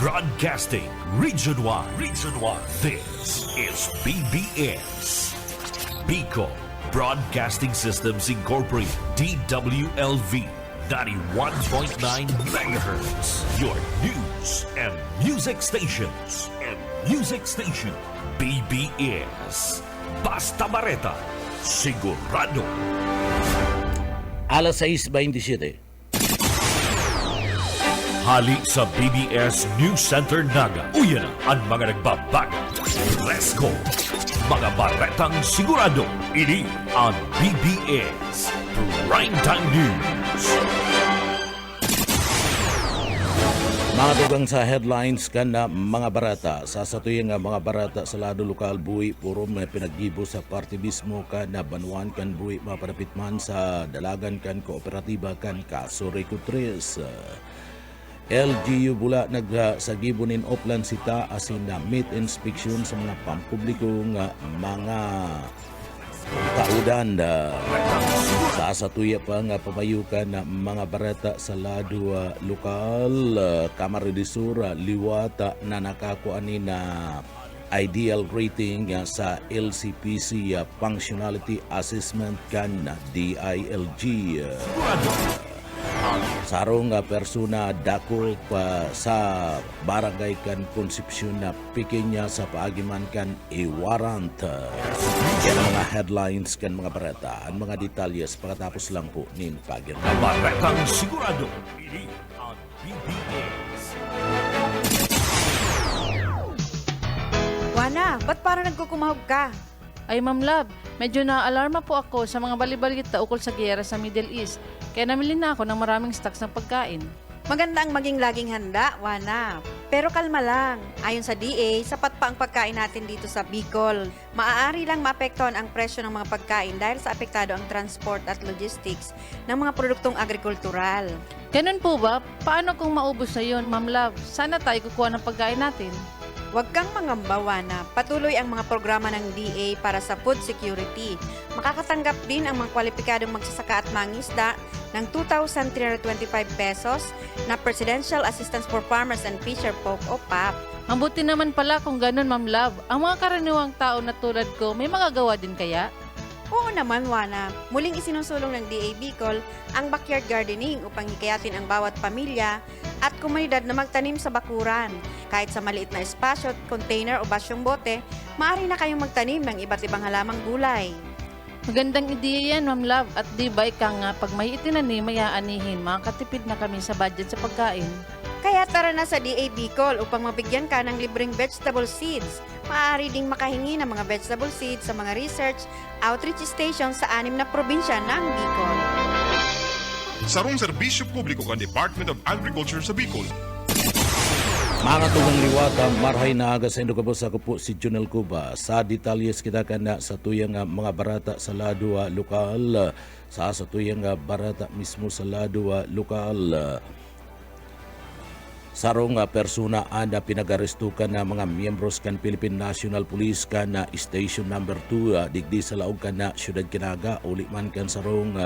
Broadcasting Region 1. Region 1. This is BBS. Bicol Broadcasting Systems Incorporated. DWLV. 91.9 megahertz. Your news and music stations. BBS. Basta Bareta. Sigurado. Alas 6:27. Hali sa BBS News Center Naga. Uyan ang mga nagbabago. Let's go! Mga baretang sigurado. Ini ang BBS Primetime News. Mga dugang sa headlines kan na mga barata. Sa satuyang mga barata sa lado lokal buwi puro may pinaggibo sa partibismo kan na banuan kan buwi mapadapitman sa dalagan kan kooperatiba kan Kasuri Kutres. LGU bula nagsagibunin oplan sita asin na meat inspection sa mga pampublikong mga kaudan sa satuya pa nga pamayukan na mga barata sa lado lokal Kamaridisura liwata na nakakuan ni na ideal rating sa LCPC Functionality Assessment kan DILG. Sarong persona dako pa sa barangay kan Concepcion na pikinya sa paagiman kan i-warrant. Yan ang mga headlines kan mga barata. Ang mga detalyes pagkatapos lang po ni Pagir. Baretang sigurado. Ini ang BBS. Wana, ba't parang nagkukumahog ka? Ay Ma'am Love, medyo na-alarma po ako sa mga balibalita ukol sa giyera sa Middle East. Kaya namili na ako ng maraming stocks ng pagkain. Maganda ang maging laging handa, Wana. Pero kalma lang. Ayon sa DA, sapat pa ang pagkain natin dito sa Bicol. Maaari lang maapektuhan ang presyo ng mga pagkain dahil sa apektado ang transport at logistics ng mga produktong agrikultural. Ganun po ba? Paano kung maubos na yun, Ma'am Love? Sana tayo kukuha ng pagkain natin. Huwag kang mangamba, Wana. Patuloy ang mga programa ng DA para sa food security. Makakatanggap din ang mga kwalipikadong magsasaka at mangisda ng 2,325 pesos na Presidential Assistance for Farmers and Fisher Folk o PAP. Mabuti naman pala kung ganun, Ma'am Love. Ang mga karaniwang tao na tulad ko, may magagawa din kaya? Oo naman, Wana. Muling isinusulong ng DA Bicol ang backyard gardening upang hikayatin ang bawat pamilya at komunidad na magtanim sa bakuran. Kahit sa maliit na espasyo, container o basyong bote, maaari na kayong magtanim ng iba't ibang halamang gulay. Magandang ideya yan, Ma'am Love. At di ba ika nga, pag may itinanim, may aanihin, makakatipid na kami sa budget sa pagkain. Kaya tara na sa DA Bicol upang mabigyan ka ng libreng vegetable seeds. Maaari ding makahingi ng mga vegetable seeds sa mga research outreach station sa 6 na probinsya ng Bicol. Sarong serbisyo publiko kan Department of Agriculture sa Bicol. Mga tugang liwata, marhay na aga sa Indogabos ako po si Junel Cuba. Sa detalyes kita ka na sa tuyang mga barata sa lado lokal. Sa tuyang barata mismo sa lado lokal. Sarong persona anda pinagarestukan na mga miyembros kan Philippine National Police kan na Station Number 2 digdi sa laog kan na Syudad Kinaga uli man kan sarong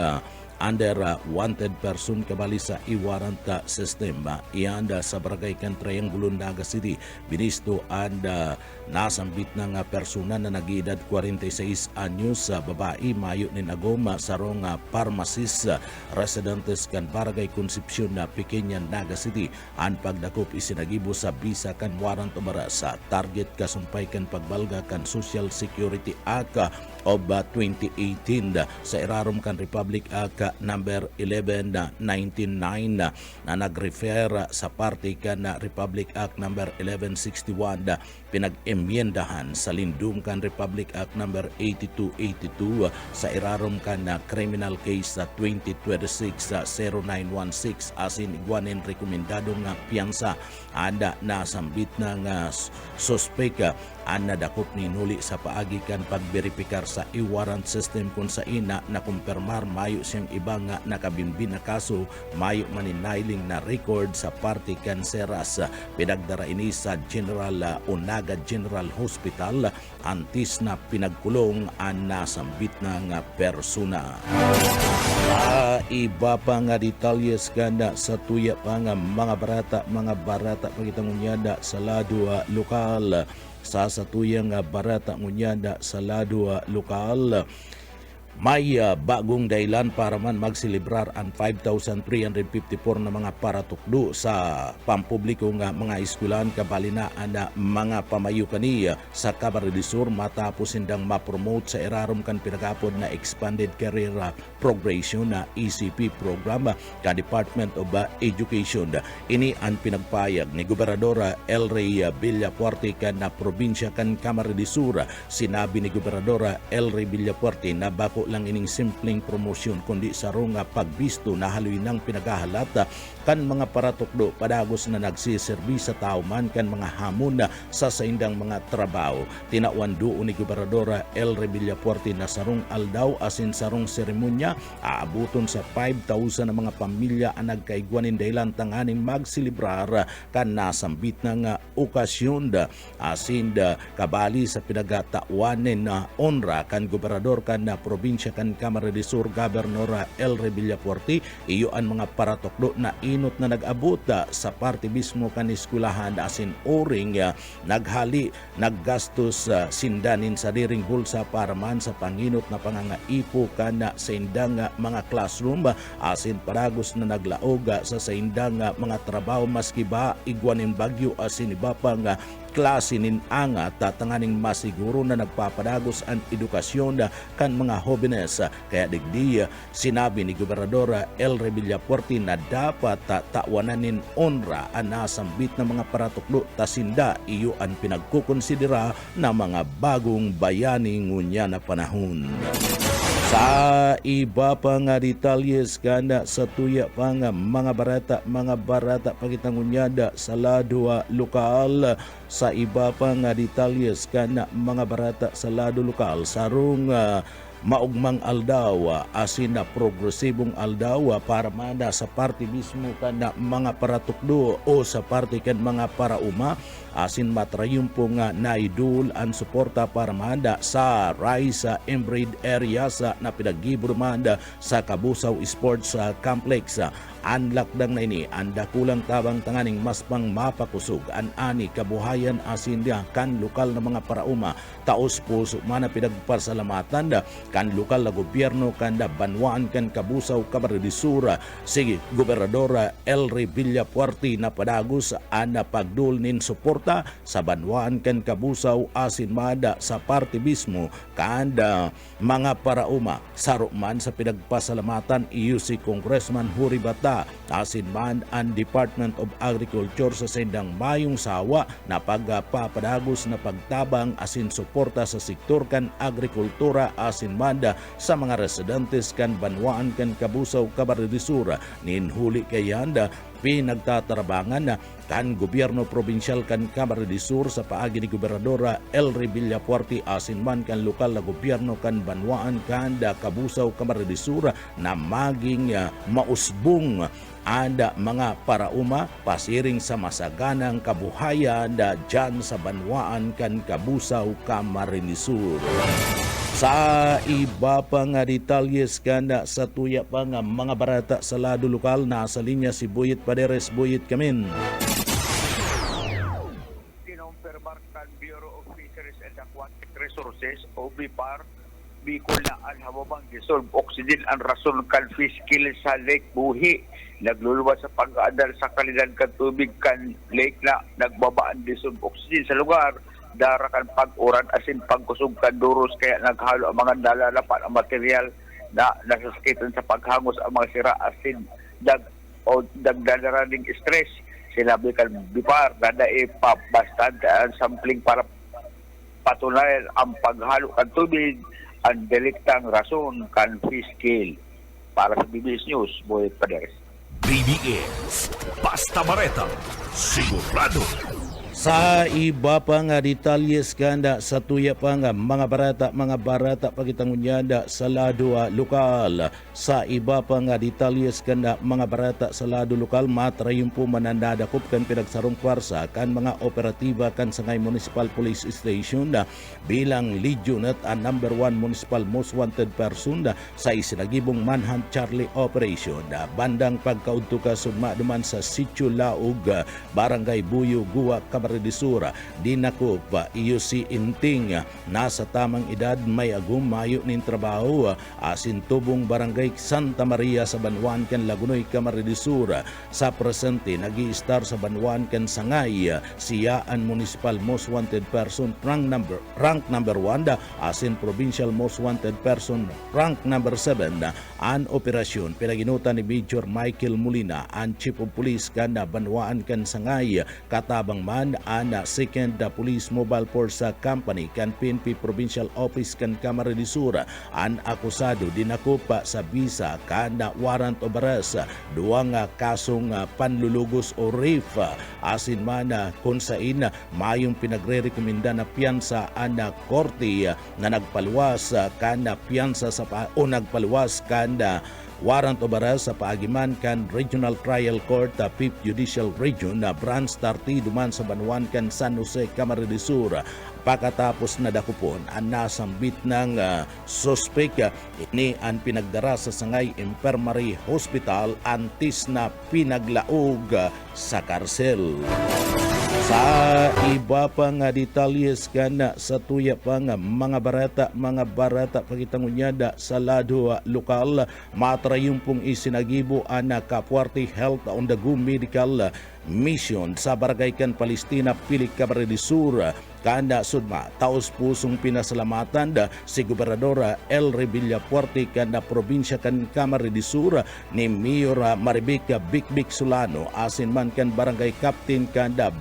under wanted person kabali sa i-warrant system. Iyan sa barangay kan Triangulo Naga City binisto and nasambit ng persona na nag-edad 46 anyos babae mayo nin agoma sarong pharmacist residentes kan barangay Concepcion na Pequeña Naga City ang pagdakop isinagibo sa bisa kan warrant umara sa target kasumpay kan pagbalga kan Social Security Act of 2018 sa irarom kan Republic Act number 1199 na nag-refer sa parte kan Republic Act number 1161 pinag-emyendahan sa lindung kan Republic Act number 8282 sa irarom kan criminal case sa 2026-0916 asin igwanin rekomendadong piyansa anda nasambit ng suspek ang nadakop ni nuli sa paagi kan pagberipikar sa i-warrant system kung sa ina na kumpirmar mayo siyang iba nga nakabimbin na kaso mayo maninailing na record sa parte kan Seras pinagdara ini sa General Onaga General Hospital antis na pinagkulong ang nasambit ng persona. Iba pa nga detalyes ganda sa tuya pa nga mga barata pagitangunyada sa lado lokal. Sa tuyang barata ngunyada sa lado lokal, may bagong dahilan para man magselebrar ang 5,354 na mga paratukdo sa pampubliko nga mga eskwelahan kabalinaan na mga pamayo kaniya sa Camarines del Sur matapos sindang ma-promote sa irarom kan pinagapod na Expanded Career Progression na ECP program ka Department of Education. Ini ang pinagpayag ni Gobernadora El Rey Villafuerte kan na probinsya kan Camarines del Sur. Sinabi ni Gobernadora El Rey Villafuerte na bako lang ining simpleng promosyon kundi sarong pagbisto na haluy ng pinagahalata kan mga paratukdo padagos na nagsiserbi sa tao man kan mga hamon na sa saindang mga trabaho. Tinawan doon ni Gobernadora El Rey Villafuerte na sarong aldaw asin sarong seremonya aabuton sa 5,000 na mga pamilya ang nagkaigwanin dahilan tanganing magsilibrar kan nasambit ng okasyon asin kabali sa pinagatawanin na onra kan gobernador kan na probinsya kan Camarines del Sur Gobernador El Rey Villafuerte. Iyo ang mga paratokdo na inot na nag-abot sa parte mismo kan eskwelahan asin oring naggastos sindanin sa diring bulsa para man sa panginot na pangangaipo kan sa indang mga classroom asin paragos na naglaog sa saindang mga trabaho maski ba igwanin bagyo asin iba pang klase nin anga tatanganing masiguro na nagpapadagos ang edukasyon kan mga jóvenes. Kaya digdi sinabi ni Gobernador El Rey Villafuerte na dapat tawanan onra ang nasambit na mga paratukdo tasinda iyo ang pinagkukonsidera na mga bagong bayani ngunya na panahon. Sa iba pa nga detalyes kanda sa tuya pa nga mga barata pagitangunyada sa lado lokal. Sa iba pa nga detalyes kanda mga barata sa lado lokal sarong maugmang aldaw asin na progresibong aldaw para manda sa parte mismo kan mga paratukdo o sa parte kan mga parauma asin matrayumpo nga naidul ang suporta para manda sa rice embreed areas na pinagibro manda sa Kabusaw Sports Complex. Anlak dang na ini anda kulang tabang tanganing mas pang mapakusog an ani kabuhayan asin dia kan lokal na mga parauma taos puso mana pinagpasalamatan kan lokal na gobyerno kan banwaan kan Kabusaw Camarines del Sur. Sige Gobernador El Rey Villafuerte na padagos an pagdul nin suporta sa banwaan kan Kabusaw asin mada sa parte mismo kan mga parauma saro man sa pinagpasalamatan iyo si Congressman Huri Bata asin man ang Department of Agriculture sa sendang mayong sawa na pagpapadagos na pagtabang asin suporta sa sektor kan agrikultura asin manda sa mga residentes kan banwaan kan Kabusaw Camarines del Sur. Ninhuli kayanda pinagtatarabangan na kan gobyerno probinsyal kan Camarines del Sur sa paagi ni Gobernadora El Rey Villafuerte asin man kan lokal na gobyerno kan banwaan kan Kabusaw Camarines del Sur na maging mausbong anda mga parauma pasiring sa masaganang kabuhayan dyan sa banwaan kan Kabusaw Camarines del Sur. Sa iba pa nga detalyes kanda sa tuya pa nga mga barata sa lado lokal nasa linya si Buyit Paderes. Buyit Kamin. Kinumpirmar kan Bureau of Fisheries and Aquatic Resources o BIPAR Bicol na ang hababang dissolve oxygen ang rason kan fish kill sa Lake Buhi. Nagluluwas sa pag-aadal sa kalidad kan tubig kan lake na nagbabaan dissolve oxygen sa lugar. Darakan pag-uran asin pagkusog kan duros kaya naghalo ang mga nalalapan ang material na nasasakitan sa paghangos ang mga sira asin dagdadarading stress. Sinabi kan BIPAR dadae pa bastante ang sampling para patunayan ang paghalo kan tubig ang deliktang rason kan fish kill. Para sa BBS News, Boyet Paderes. BBS Basta Bareta, sigurado Sa iba pa nga detalyes kanda sa tuya pa nga mga barata pagitangunyada sa lado lokal. Sa iba pa nga detalyes kanda mga barata sa lado lokal matrayon po manandadakop kan pinagsarong kwarsa kan mga operatiba kan Sangay Municipal Police Station bilang Legionate and number 1 Municipal Most Wanted Person sa isinagibong Manhunt Charlie Operation. Bandang pagkaudto ka sugma duman sa Sitio Laog, Barangay Buyo, Guwa, Camarines-Sur, dinakop iyo si Inting nasa tamang edad may agum mayo nin trabaho asin tubong Barangay Santa Maria sa Banwan kan Lagunoy, Camarines-Sur. Sa presente nag-i-star sa Banwan kan Sangay siya ang Municipal Most Wanted Person rank number 1 asin Provincial Most Wanted Person rank number 7 ang operasyon pinaginutan ni Major Michael Molina ang Chief of Police kan Banwaan kan Sangay katabang man ang 2nd Police Mobile Force Company kan PNP Provincial Office kan Camarines-Sur. Ang akusado dinakupa sa bisa kan warrant of arrest duwang kasong panlulugos o rape asin man kung sain mayong pinagre-rekomenda na piyansa ang korte na nagpaluwas kan piyansa sa nagpaluwas kan warrant of arrest sa paagiman kan Regional Trial Court 5th Judicial Region Branch 30 duman sa Banwan kan San Jose, Camarines-Sur. Pagkatapos na dakupon ang nasambit ng suspek ini ang pinagdara sa Sangay Infirmary Hospital antes na pinaglaog sa karsel. Sa iba pa nga detalyes kana sa tuya pa nga mga barata pagitangunyada sa lado lokal matrayong pong isinagibo ang Kapuarte Health on the Go Medical Mission sa Barangay kan Palestina, Pili, Camarines-Sur. Kanda sudma taos pusong pinasalamatan si Gobernador El Revilla Puerte kanda probinsya kan Camarines-Sur ni Mayor Maribic Bikbik Solano asin man kan Barangay Captain kanda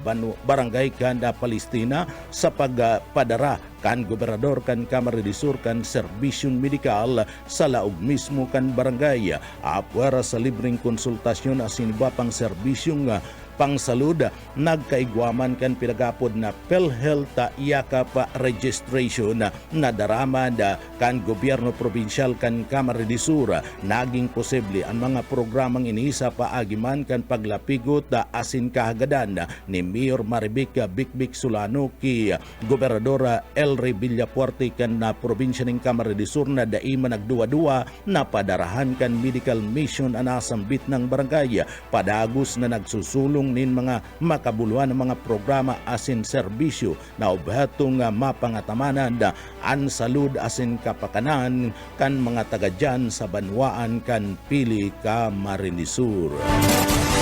Barangay kanda Palestina sa pagpadara kan Gobernador kan Camarines-Sur kan serbisyon medikal sa laog mismo kan barangay apwera sa libreng konsultasyon asin iba pang serbisyong pangsalud nagkaigwaman kan pinagapod na PhilHealth yakap registration na daraman kan gobyerno probinsyal kan Camarines-Sur. Naging posible ang mga programang ini sa paagiman kan paglapigot asin kahagadan ni Mayor Maribic Bikbik Solano ki Gobernador El Revilla Puerte kan na probinsya ng Camarines-Sur na daima nagduwa-duwa na padarahan kan medical mission anasambit ng barangay padagos na nagsusulong nin mga makabuluhan ng mga programa asin serbisyo na obhatong mapangatamanan an salud asin kapakanan kan mga taga dyan sa Banwaan kan Pili, Camarines-Sur.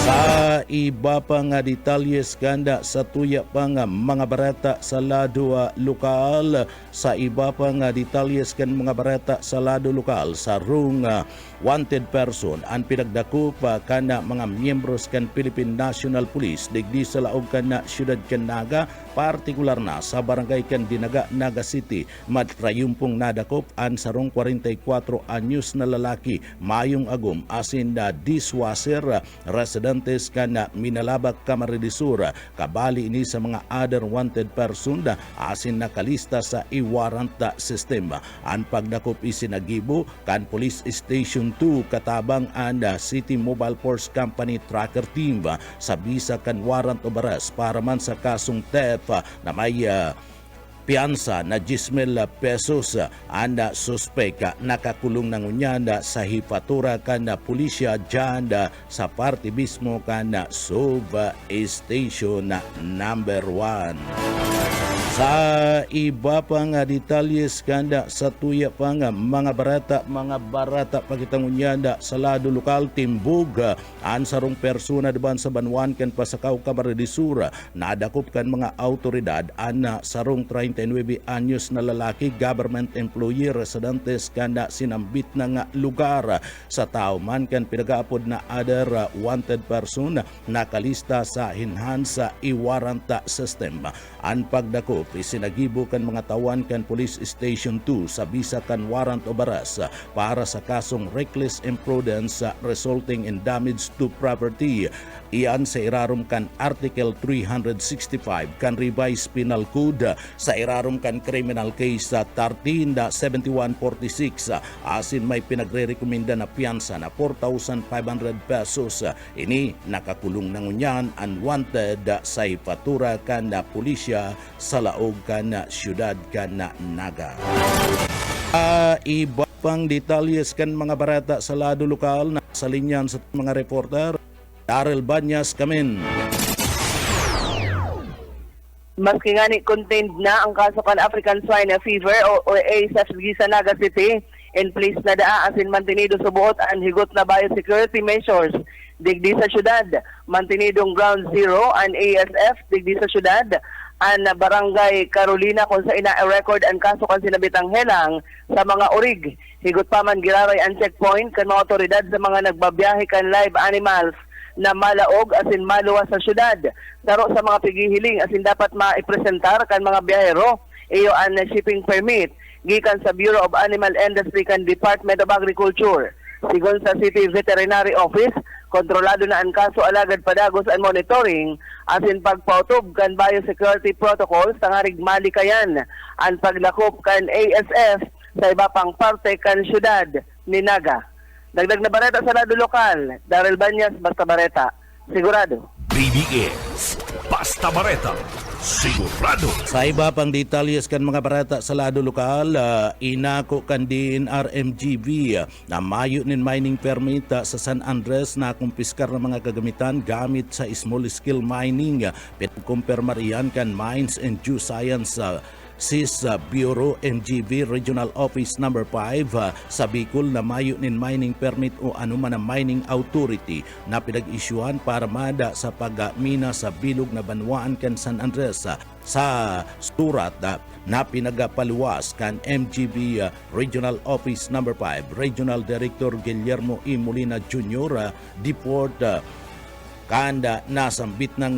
Sa iba pa nga detalyes kanda sa tuya pa nga mga barata sa lado lokal, sa iba pa nga detalyes kan mga barata sa lado lokal sa rung wanted person ang pinagdako pa kana mga miyembros kan Philippine National Police digdi sa laog kan na siyudad kan Naga, partikular na sa barangay kan Dinaga, Naga City. Matrayumpong nadakop ang sarong 44 anyos na lalaki mayong agum asin na dishwasher residentes kan Minalabak, Camarines-Sur. Kabali ini sa mga other wanted person asin nakalista sa i-warrant system. Ang pagdakop isinagibo kan Police Station 2 katabang ang City Mobile Force Company Tracker Team sa bisa kan warrant of arrest para man sa kasong theft na may piyansa na 10,000 pesos ang suspek nakakulong ng unyanda sa hipatura kan pulisya dyan sa parte mismo kan Sub Station number 1. Sa iba pa nga detalyes kanda sa tuya pa nga mga barata pagitangunyanda sa lado lokal timbog ang sarong persona diban sa Banwan kan Pasakaw, Camarines-Sur. Nadakop kan mga autoridad ang sarong 39 anyos na lalaki government employee residentes kanda sinambit ng lugar sa tao man kan pinagaapod na other wanted person nakalista sa enhanced e-warrant system. Ang pagdakop isinagibo kan mga tawan kan Police Station 2 sa bisa kan warrant of arrest para sa kasong reckless imprudence resulting in damage to property iyan sa irarum kan Article 365 kan Revised Penal Code sa irarum kan Criminal Case 13-7146 asin may pinagre-rekomenda na piyansa na 4,500 pesos. Ini nakakulong na ngunyan unwanted sa ipatura kan na pulisya sa laog kan na syudad kan na Naga. Iba pang detalyes kan mga barata sa lado lokal na sa linyan sa mga reporter. Darrell Banyas Kamin. Maski nga ni contained na ang kaso kan African Swine Fever o ASF sa Naga City, in place na daa asin mantinido subuot ang higot na biosecurity measures digdi sa syudad. Mantinidong ground zero ang ASF digdi sa syudad ang barangay Carolina kung sa ina-record ang kaso kan sinabitang helang sa mga urig. Higot pa man giraray ang checkpoint kan mga otoridad sa mga nagbabiyahe kan live animals na malaog asin maluwas sa syudad. Daro sa mga pigihiling asin dapat maipresentar kan mga biyahero iyo ang shipping permit gikan sa Bureau of Animal Industry kan Department of Agriculture. Sigon sa City Veterinary Office, kontrolado na ang kaso alagad padagos ang monitoring asin pagpautob kan biosecurity protocols tangarig malikayan ang paglakop kan ASF sa iba pang parte kan syudad ni Naga. Dagdag na bareta sa lado lokal, Darrell Banyas, Basta Bareta, sigurado. BBS Basta Bareta, sigurado. Sa iba pang detalyes kan mga barata sa lado lokal, inako kan DNR MGB na mayo nin mining permit sa San Andres na kumpiskar ng mga kagamitan gamit sa small scale mining. Pinagkumpirmarihan kan Mines and Geoscience SIS Bureau MGB Regional Office Number 5 sa Bicol na mayo nin mining permit o anuman ang mining authority na pinag-isyuhan para mada sa pagmina sa bilog na banwaan kan San Andres sa surat na pinagapaluwas kan MGB Regional Office Number 5 Regional Director Guillermo E. Molina Jr. Deport kanda nasambit ng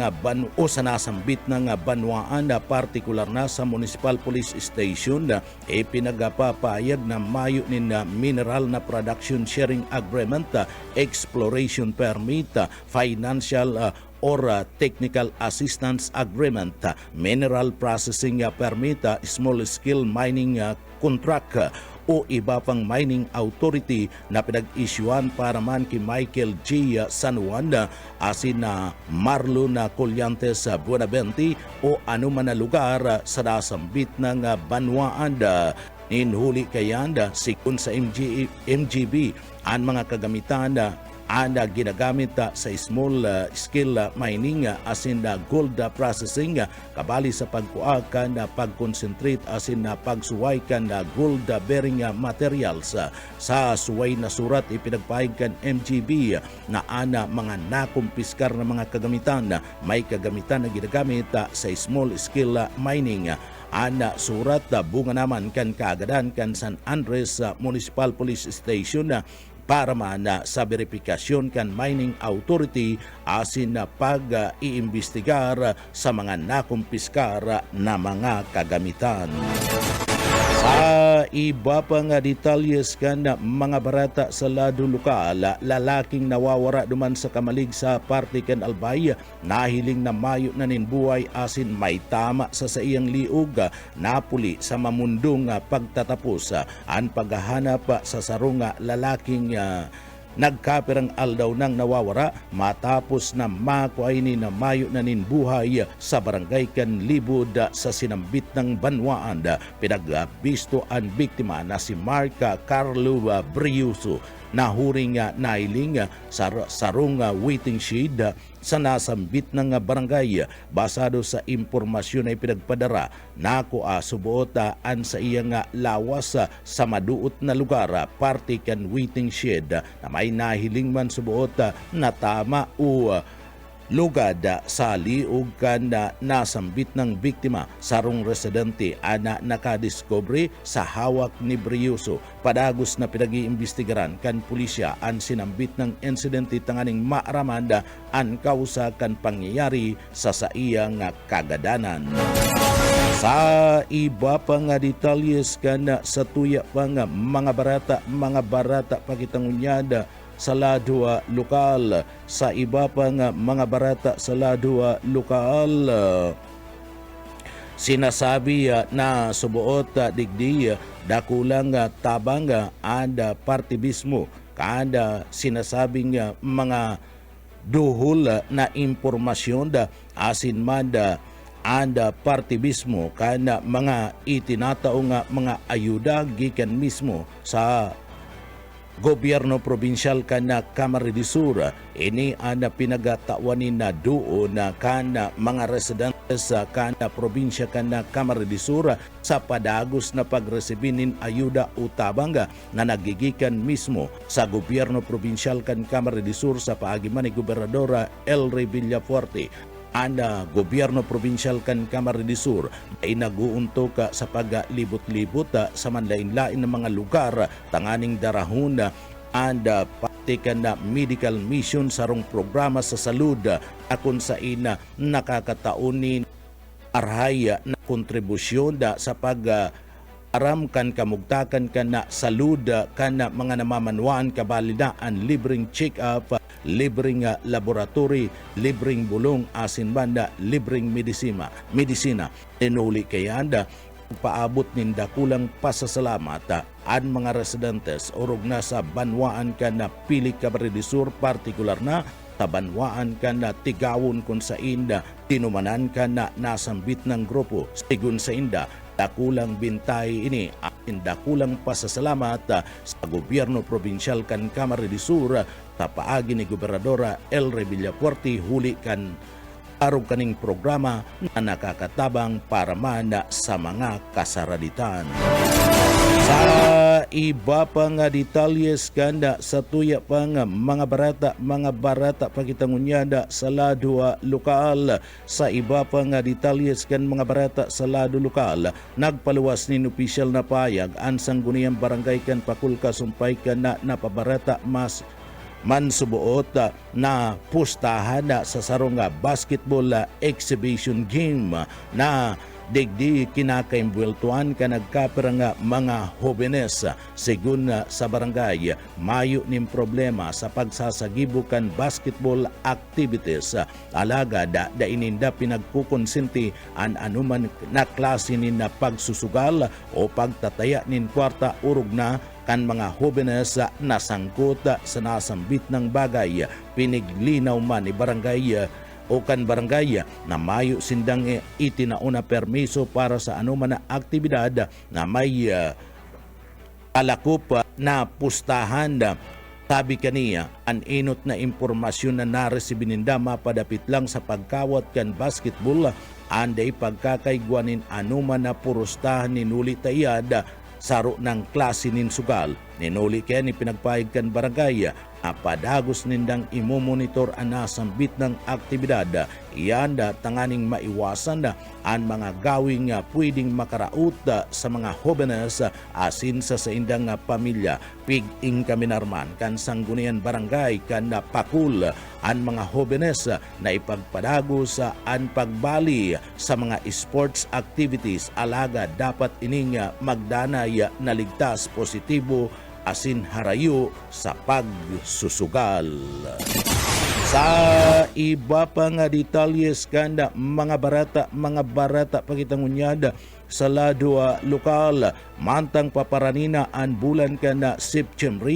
nasambit ng banwaan na partikular na sa Municipal Police Station pinagapapayag na mayo nin mineral na production sharing agreement, exploration permit, financial or technical assistance agreement, mineral processing permit, small scale mining contract o iba pang mining authority na pinag-isyuan para man kay Michael G. San Juan asin na Marlon Collantes Buenavente o anuman na lugar sa nasambit ng banwaan. Inhuli kayan sikun sa MGB ang mga kagamitan ana ginagamit sa small scale mining asin na gold processing kabali sa pagkuakan na pag-concentrate asin na pagsuway kan na gold bearing materials. Sa suway na surat ipinagpahig kan MGB na ana mga nakumpiskar na mga kagamitan may kagamitan na ginagamit sa small scale mining. Ana surat bunga naman kan kaagadan kan San Andres Municipal Police Station para man sa verifikasyon kan mining authority asin na pag-iimbestigar sa mga nakumpiskar na mga kagamitan. Sa iba pang detalyes kan mga barata sa lado lokal, lalaking nawawara duman sa kamalig sa parte kan Albay, nahiling na mayo na ninbuhay asin may tama sa iyang liog, napuli sa mamundong pagtatapos ang paghahanap sa sarong lalaking nagkapirang aldaw ng nawawara matapos na makuhay ni na mayo na ninbuhay sa barangay Kanlibod sa sinambit ng banwaan. Pinagbisto ang biktima na si Mark Carlo Briuso na huring nailing sa sarong waiting shed sa nasambit ng barangay. Basado sa impormasyon ay pinagpadara nako subuot an sa iyang lawas sa maduot na lugar parte kan waiting shed na may nahiling man subuot na tama o lugad sa liog kan nasambit ng biktima. Sarong residente ana nakadiscovery sa hawak ni Briuso. Padagos na pinag-iimbestigaran kan pulisya ang sinambit ng insidente tanganing maaramanda ang kausa kan pangyayari sa iyang kagadanan. Sa iba pang detalles kan sa tuya pang mga barata pakitangunyad sa lado lokal. Sa iba pang mga barata sa lado lokal, sinasabi na subuot digdi dakulang tabang ada partibismo kada sinasabing mga duhol na impormasyon asin man anda partibismo kana mga itinataong mga ayuda gikan mismo sa gobyerno provinsyal kana Camarines Sur. Ini ana pinagatawanin na doon na kana mga residentes sa kana probinsya kana Camarines Sur sa padagos na pagresibinin ayuda o tabang na nagigikan mismo sa gobyerno provinsyal kan Camarines Sur sa paagiman ni Gobernadora Elry Villafuerte. Ana gobyerno provinsyal kan Camarines Sur ay naguuntok sa paglibot-libot sa manlain-lain ng mga lugar tanganing darahon anda pati na medical mission sarong programa sa salud akon sa ina nakakataunin arhay na kontribusyon sa aram kan kamugtakan kana salud kana mga namamanwaan kabalinaan, libreng check-up, libreng laboratory, libreng bulong asin banda, libreng medisina. Tinuli kaya anda paabot ninda kulang pasasalamat an mga residentes orog na sa banwaan ka na pili Camarines Sur, partikular na tabanwaan ka na tigawon kung sa inda tinumanan ka na nasambit ng grupo sigun sa inda dakulang bintay ini atin dakulang pasasalamat sa gobyerno provinsyal kan Camarines Sur tapaagi ni Gobernadora Elry Villafuerte huli kan arog kaning programa na nakakatabang para man sa mga kasaraditan. Sa iba pang detalyes kanda sa tuya pang mga barata pakitangunyada sa lado lokal. Sa iba pang detalyes kan mga barata sa lado lokal, nagpaluwas nin opisyal na payag ang sangguniang barangay kan Pakulka sumpay kan na napabarata mas mansubuot na pustahan sa sarong basketball exhibition game na digdi kinakaimbweltuan ka nagkapirang mga hobenes. Sigun sa barangay, mayo ning problema sa pagsasagibukan basketball activities. Alaga da ininda pinagkukonsinti an anuman na klase nin na pagsusugal o pagtataya nin kwarta urog na kan mga hobenes na sangkot sa nasambit ng bagay. Piniglinaw man ni barangay o kan barangay na mayo sindang itinauna permiso para sa anuman na aktibidad na may alakop na pustahan. Sabi kaniya, ang inot na impormasyon na naresibinindam mapadapit lang sa pagkawat kan basketball anday pagkakaigwanin anuman na purustahan ni Nuli Tayad saro ng klase nin sugal. Ninuli kaya ni pinagpahig kan barangay padagos nindang imomonitor ang nasambit ng aktibidad. Iyan tanganing maiwasan ang mga gawing pwedeng makaraut sa mga hobenes asin sa indang pamilya. Pig-ing kaminarman kan sanggunian barangay kan pakul ang mga hobenes na ipagpadagos ang pagbali sa mga sports activities. Alaga dapat ining magdanay na ligtas positibo asin harayo sa pagsusugal. Sa iba pang detalyes kanda mga barata pakitangunyada sa lado lokal, mantang paparanina ang bulan ka na September,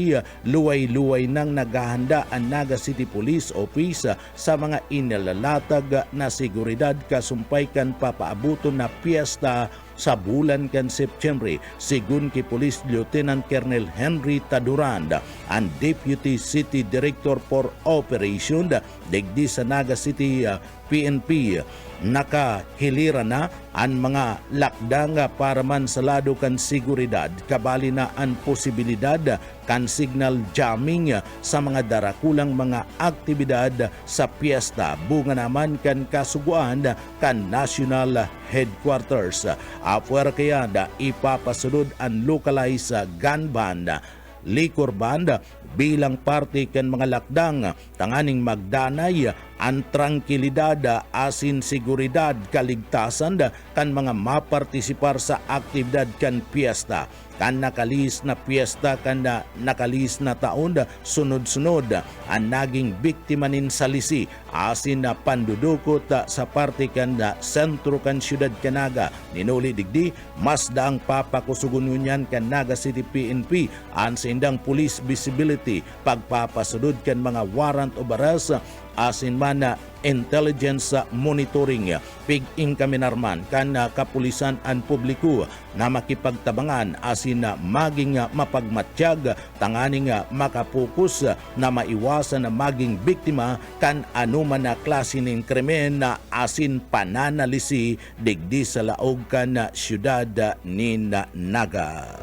luway-luway nang naghahanda ang Naga City Police Office sa mga inalalatag na seguridad kasumpay kan papaabuton na piyesta sa bulan kan September. Sigun ki Police Lieutenant Colonel Henry Taduranda, ang Deputy City Director for Operation digdi sa Naga City PNP, nakahilira na ang mga lakdang para man sa lado kan seguridad, kabali na ang posibilidad kan signal jamming sa mga darakulang mga aktibidad sa piyesta. Bunga naman kan kasuguan kan National Headquarters. Apuer kaya ipapasunod ang localized gun ban, liquor ban bilang parte kan mga lakdang tanganing magdanay ang tranquilidad asin seguridad kaligtasan kan mga mapartisipar sa aktibidad kan piyesta. Kan nakalis na piyesta kan nakalis na taon sunod-sunod ang naging biktima nin salisi asin na pandudukot sa parte kan sentro kan syudad Canaga. Ninuli digdi mas daang papakusugununyan kan Naga City PNP ang sindang police visibility pagpapasudod kan mga warrant of arrest asin man na intelligence monitoring pig-ing kami narman kan kapulisan an publiko na makipagtabangan asin na maging mapagmatsyag tanganing makapokus na maiwasan na maging biktima kan anuman na klase ng krimen na asin pananalisi digdi sa laog kan syudad ni Naga.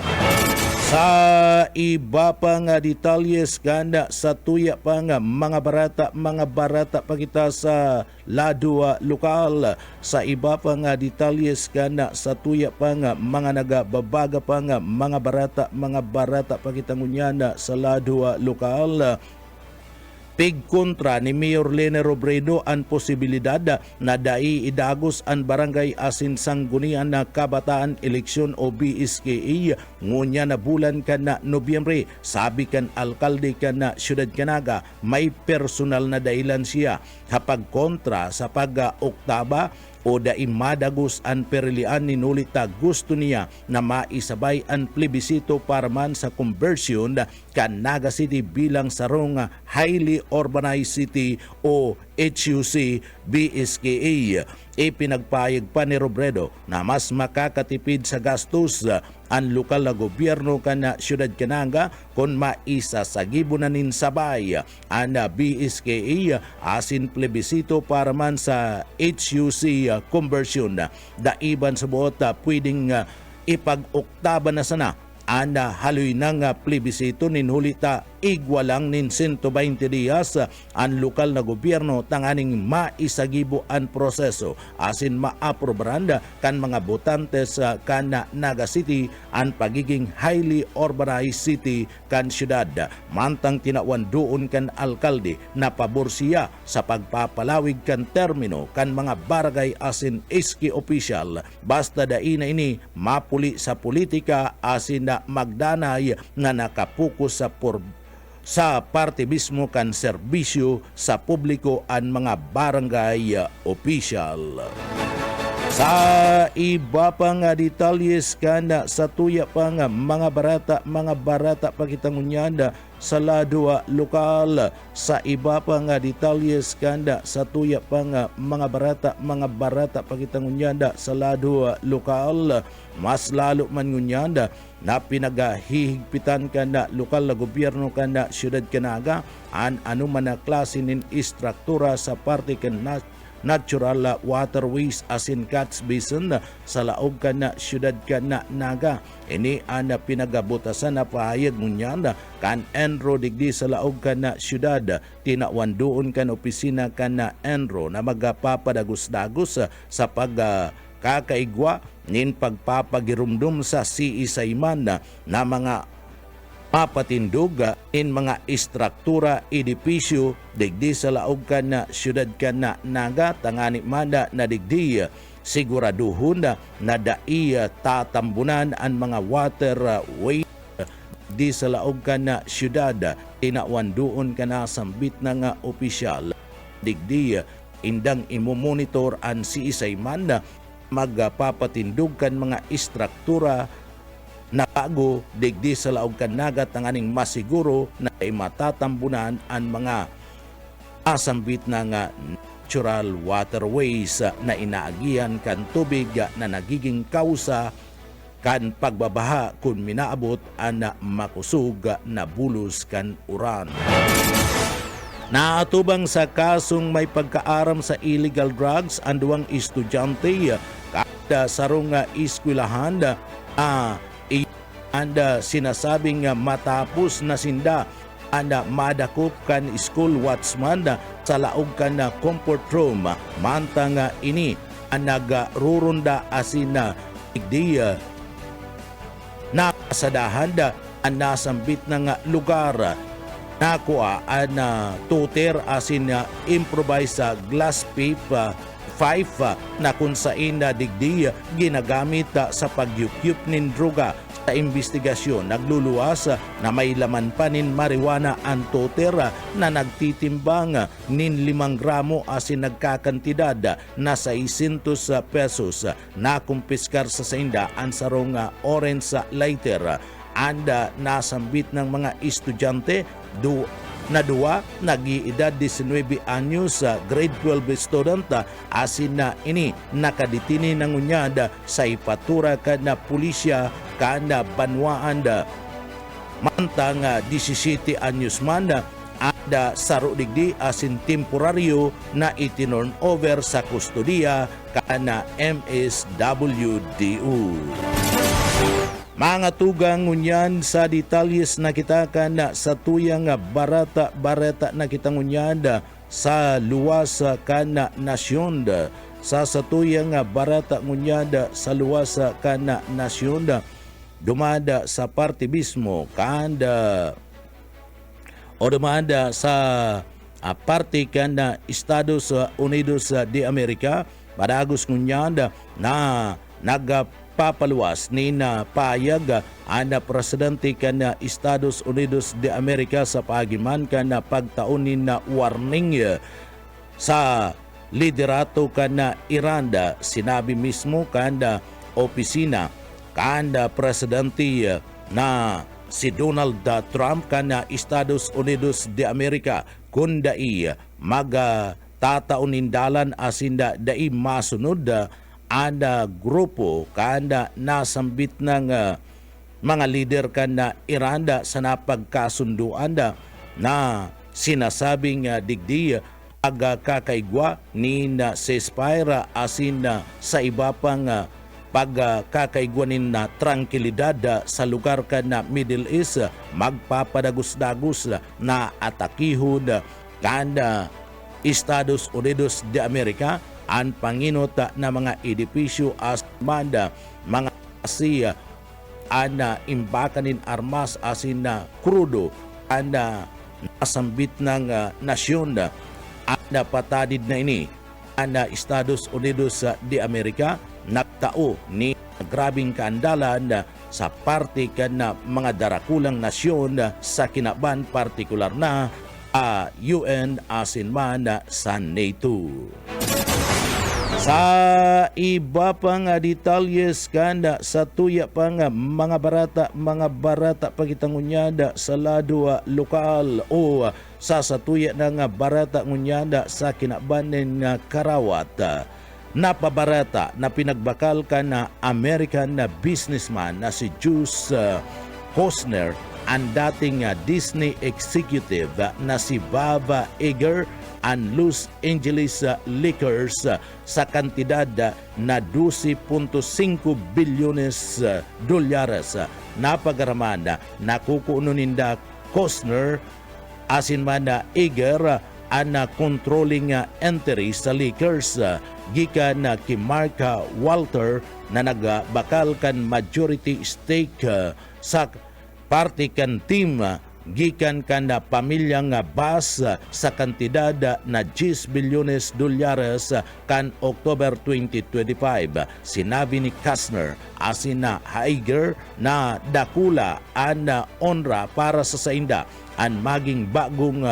Sa iba pa nga detalyes kanda sa tuya pa nga mga barata pa kita sa lado lokal. Sa iba pa nga detalyes kanda sa tuya pa nga mga nagababaga pa nga mga barata pa kita ngunyana sa lado lokal. Pig kontra ni Mayor Lene Robredo ang posibilidad na dai idagos ang barangay asin sanggunian na kabataan eleksyon o BSKE ngunya na bulan ka na Nobyembre. Sabi kan alkalde ka na Syudad Canaga may personal na dahilan siya kapag kontra sa pag-oktaba o daimadagos ang perilian ni Nulita gusto niya na maisabay ang plebisito para man sa conversion kan Naga City bilang sarong highly urbanized city o HUC BSKE. Ipinagpayag pa ni Robredo na mas makakatipid sa gastos ang lokal na gobyerno kana Syudad Canaga kung maisasagibo na nin sabay ang BSKE asin plebisito para man sa HUC conversion. Daiban sa buot pwedeng ipag-oktaba na sana ang haloy ng plebisito nin hulita igwalang nin 120 días ang lokal na gobyerno tanganing maisagibo ang proseso asin maaprobaranda kan mga botantes kan Naga City ang pagiging highly urbanized city kan syudad. Mantang tinawan doon kan alkalde na pabor siya sa pagpapalawig kan termino kan mga barangay asin iski official basta daina ini mapuli sa politika asin na magdanay na nakapokus sa parte mismo kan serbisyo sa publiko ang mga barangay official. Sa iba pang detalyes kanda sa tuya pang mga barata pakitangunyanda sa lado lokal. Sa iba pang detalles kanda sa tuya pang mga barata pakitangunyanda sa lado lokal. Mas lalo man ngunyanda na pinagahihigpitan kanda lokal na gobyerno kanda Syudad Canaga an anuman na klase nin istruktura sa parte kan natural waterways asin Cats Basin sa laog ka na Syudad ka na Naga. Ini ang pinagabutasan na pahayag ngunyanda kan Enro digdi sa laog ka na syudad. Tinawan doon kan opisina ka na Enro na magapapadagos-dagos sa pagkakaigwa nin pagpapagirumdum sa siisayman na mga mapatindog in mga istruktura edipisyo digdi sa laog ka na Syudad ka na Naga tangani manda na digdi siguraduhon na dai tatambunan ang mga waterway di sa laog ka na syudad. Tinawan doon ka na sambit na nga opisyal digdi indang imomonitor ang siisayman na magpapatindog kan mga istruktura na bago digdi sa laog kan Naga tanganing masiguro na ay matatambunan ang mga asambit na nga natural waterways na inaagian kan tubig na nagiging kausa kan pagbabaha kung minaabot ang makusog na bulos kan uran. Naatubang sa kasong may pagkaaram sa illegal drugs ang duwang estudyante kada sarong eskwelahan anda sinasabing matapos na sinda anda madakop kan school watchman sa laog kan comfort room mantang ini ang nagrurunda asina igdiya na sadahan ang nasambit ng lugar nakuha na tuter asin improvised glass pipe 5 na kung saan na digdi ginagamit sa pagyukyup nin droga. Sa investigasyon, nagluluwas na may laman pa nin marijuana ang toter na nagtitimbang nin 5 gramo asin nagkakantidad na 600 pesos na kumpiskar sa sainda ang sarong orange lighter and nasambit ng mga estudyante na duwa nag-iedad 19 anyos grade 12 student asin na ini nakaditini ng unyad sa ipatura ka na pulisya ka na banwaan mantang 17 anyos man ada saro digdi asin temporaryo na itinurn over sa kustodiya ka na MSWDU. Mga tugang ngunyan sa detalyes na kita na sa tuyang barata na kita ngunyan sa luwas ka na nasyon. Sa tuyang barata ngunyan sa luwas ka na nasyon, dumada sa partibismo kanda o dumada sa parte ka na Estados Unidos de Amerika, padagos ngunyan na nagpapaluwas ni na payag ang presidente ka na Estados Unidos de Amerika sa pagiman ka na pagtaunin na warning sa liderato ka na Iran. Sinabi mismo kanda opisina kanda presidente na si Donald Trump ka na Estados Unidos de Amerika kundai magtataunin dalan asinda dai masunod ada grupo kanda nasambit ng mga leader kanda Iranda sa napagkasunduan na sinasabing digdi pagkakaigwa ni na ceasefire asin sa iba pang pagkakaigwa ni na tranquilidad sa lugar ka na Middle East magpapadagos-dagos na atakihod kanda Estados Unidos de Amerika ang panginota na mga edipisyo as manda mga siya ana imbakanin armas asin na krudo ana nasambit ng nasyon ana patadid na ini ana Estados Unidos de Amerika nagtao ni grabing kaandalan sa parte ka na mga darakulang nasyon sa kinaban partikular na UN asin man sa NATO. Sa iba pang detalyes kanda sa tuya pang mga barata pagitangunyada sa lado lokal o sa tuya ng barata ngunyada sa kinabanin nga Karawat. Napabarata na pinagbakal ka na American na businessman na si Juice Costner ang dating Disney executive na si Bob Iger ang Los Angeles Lakers sa kantidad na 12.5 bilyones dolyares na pagaramanda nakukuununinda Costner asin man na Iger ang controlling entry sa Lakers gikan na kay Mark Walter na nagbakal kan majority stake sa party kan team gikan kan na pamilyang bas sa kantidad na 10 bilyones dolyares kan October 2025. Sinabi ni Kastner asin na Iger na dakula ang onra para sa sainda ang maging bagong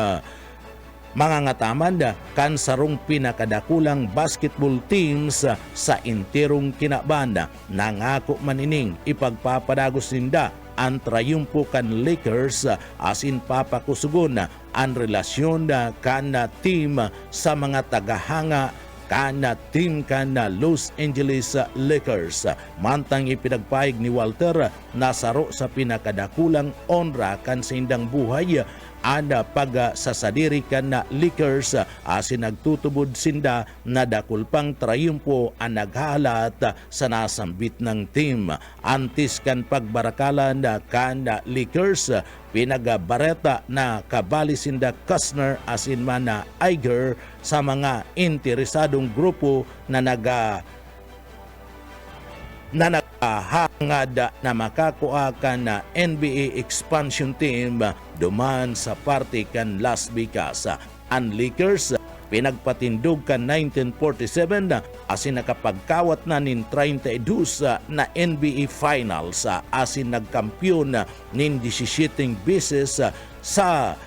mga ngataman kan sarong pinakadakulang basketball teams sa interong kinabanda. Nangako manining ipagpapadagos ninda ang trayumpo kan Lakers asin papakusugon ang relasyon kan team sa mga tagahanga kan team kan Los Angeles Lakers. Mantang ipinagpaig ni Walter na saro sa pinakadakulang onra kan sa indang buhay ada pagsasadiri kan na Lakers asin nagtutubod sinda na dakulpang trayumpo ang naghalat sa nasambit ng team. Antis kan pagbarakalan kan na Lakers pinagabareta na kabali sinda Kastner asin man na Iger sa mga interesadong grupo na nagahangad na makakuha ka na NBA expansion team duman sa party kan Las Vegas. Ang Lakers pinagpatindog kan 1947 asin nakapagkawat na nin 32 na NBA Finals asin nagkampiyon nin 17 beses sa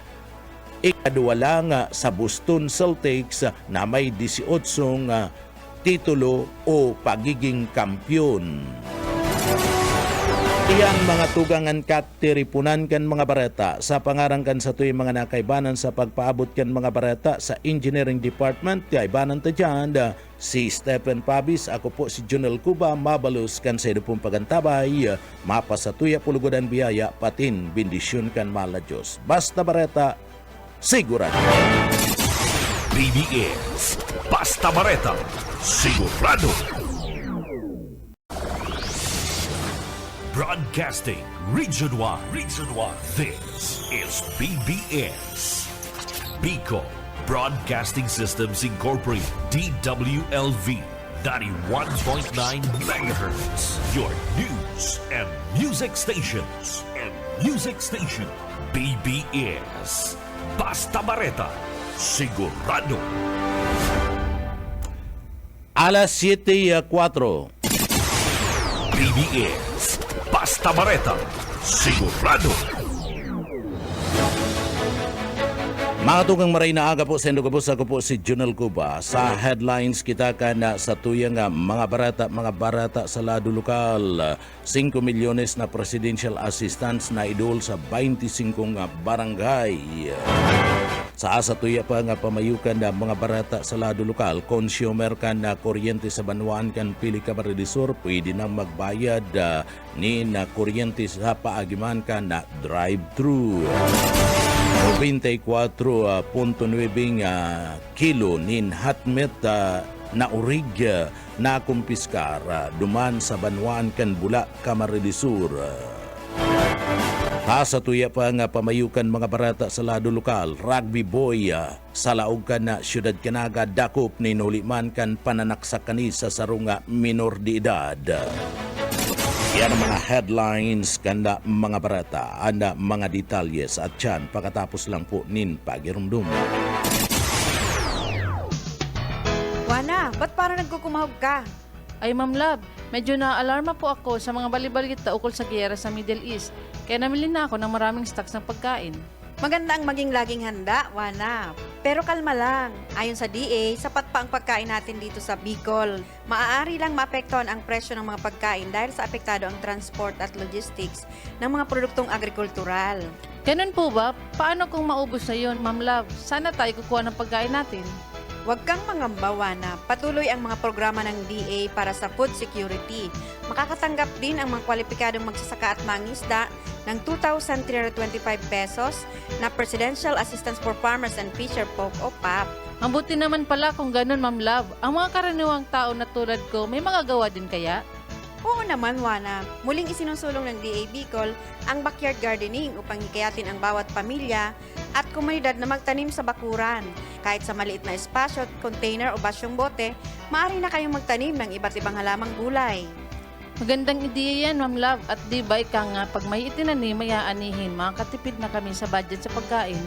ikaduwa lang sa Boston Celtics na may 18 titulo o pagiging kampyon. Iyang mga tugangan katiripunan kan mga bareta sa pangarangkan sa tuy mga nakaibanan sa pagpaabot kan mga bareta sa Engineering Department. Kaibanan ta dyan, si Stephen Pabis, ako po si Junel Cuba, mabalus kan sa pong pagantabay, mapasatuya pulugodan biyaya, patin bendisyon kan mala Diyos. Basta bareta, sigurado. BBS Basta Bareta, sigurado. Broadcasting Region 1. This is BBS. Bicol Broadcasting Systems Incorporated. DWLV 91.9 MHz. Your news and music stations. BBS Basta Bareta, sigurado. Alas 7:04. BBS Basta Bareta, sigurado. Mga tugang maray na aga po sa Indogabos, ako po si Junel Cuba. Sa headlines kita ka na sa tuyang mga barata sa lado lokal. 5 milyones na presidential assistance na idol sa 25 barangay. Sa asa tuya pa nga pamayukan na mga barata sa lado lokal, consumer kan na kuryente sa Banwaan kan pili ka maridisor, pwede na magbayad ni na kuryente sa paagiman kan na drive-thru. 94.9 kilo nin hatmet na urig na kumpiskar duman sa Banwaan kan Bula Kamaridisur. Sa tuya pa nga pamayukan mga barata sa lado lokal, rugby boy sa laog kan na siyudad Kanaga dakop ni nuliman kan pananaksak kani sa sarunga minor de edad. Yan ang mga headlines kanda mga barata, anda mga detalyes at yan pagkatapos lang po nin pagirumdum. Wana, ba't parang nagkukumahog ka? Ay Ma'am Love, medyo na-alarma po ako sa mga balibalita ukol sa giyera sa Middle East. Kaya namili na ako ng maraming stocks ng pagkain. Maganda ang maging laging handa, Wana. Pero kalma lang. Ayon sa DA, sapat pa ang pagkain natin dito sa Bicol. Maaari lang maapektuhan ang presyo ng mga pagkain dahil sa apektado ang transport at logistics ng mga produktong agrikultural. Ganun po ba? Paano kung maubos na yun, Ma'am Love? Sana tayo kukuha ng pagkain natin. Huwag kang mangamba, Wana. Patuloy ang mga programa ng DA para sa food security. Makakatanggap din ang mga kwalipikadong magsasaka at mangisda ng 2,325 pesos na Presidential Assistance for Farmers and Fisher Folk o PAP. Mabuti naman pala kung ganun, Ma'am Love. Ang mga karaniwang tao na tulad ko, may magagawa din kaya? Oo naman, Wana. Muling isinusulong ng DA Bicol ang backyard gardening upang hikayatin ang bawat pamilya at komunidad na magtanim sa bakuran. Kahit sa maliit na espasyo, container o basyong bote, maaari na kayong magtanim ng iba't ibang halamang gulay. Magandang ideya yan, Ma'am Love. At di ba ika nga, pag may itinanim, may aanihin, makakatipid na kami sa budget sa pagkain.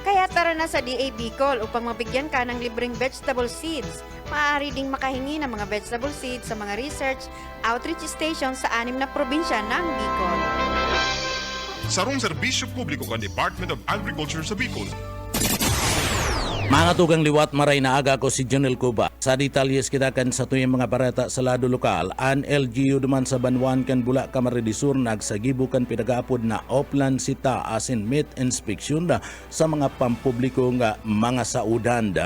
Kaya tara na sa DA Bicol upang mabigyan ka ng libreng vegetable seeds. Maaari ding makahingi ng mga vegetable seeds sa mga research outreach stations sa 6 na probinsya ng Bicol. Sarong serbisyo publiko kan Department of Agriculture sa Bicol. Mga tugang liwat maray na aga ko si Junel Cuba. Sa detalyes kita kan sa tuyang mga barata sa lado lokal, an LGU duman sa Banwaan kan Bula Kamaridisur nagsagibo kan pinagaapod na Oplan Sita asin meat inspection sa mga pampubliko nga mga saudan.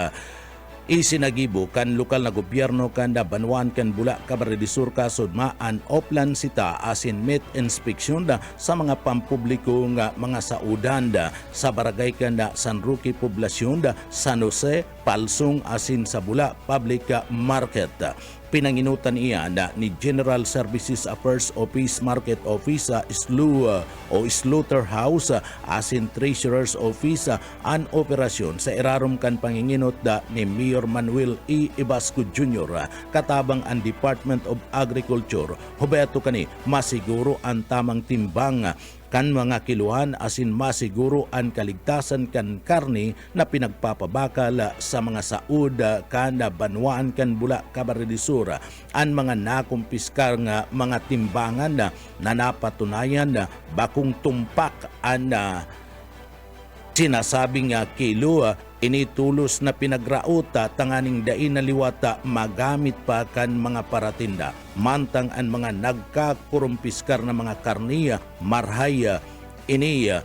Isinagibo kan lokal na gobyerno kan Banwaan kan Bula Kamaridisur kasod maan Oplan Sita asin meat inspection sa mga pampubliko nga mga saudan sa barangay kan San Roque Poblacion, San Jose, Palsong asin sa Bula Public Market. Pinanginutan iya na ni General Services Affairs Office Market Office SLU o Slaughterhouse asin Treasurer's Office an operasyon sa irarom kan panginginot ni Mayor Manuel E. Ibasco Jr. katabang ang Department of Agriculture. Hubeto kani masiguro ang tamang timbang kan mga kiluhan asin masiguro ang kaligtasan kan karni na pinagpapabakal sa mga saud kan banwaan kan Bula Camarines ang mga nakumpiskar nga mga timbangan na napatunayan bakong tumpak ang sinasabing kilo initulos na pinagrauta tanganing dain na liwata magamit pa kan mga paratinda. Mantang ang mga nagkakurumpiskar na mga karniya, marhaya, iniya,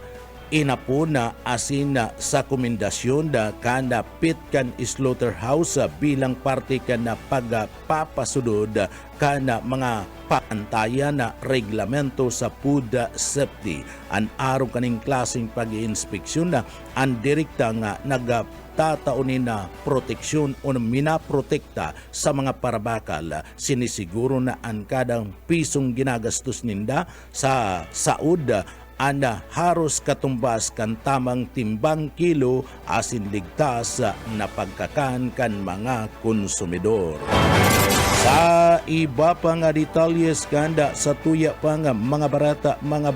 inapuna asina sa komendasyon da kada pit kan slaughterhouse bilang parte kan na pagpapasudod kana mga paantayan na reglamento sa food safety. An araw kaning klaseng pag-iinspeksyon na ang direkta nga nagtataunin na proteksyon o minaprotekta sa mga parabakal. Sinisiguro na ang kadang pisong ginagastos ninda sa saud ana haros katumbas kan tamang timbang kilo asin ligtas na pagkakan kan mga konsumidor. Sa iba pa nga detalyes kanda sa tuya pa nga mga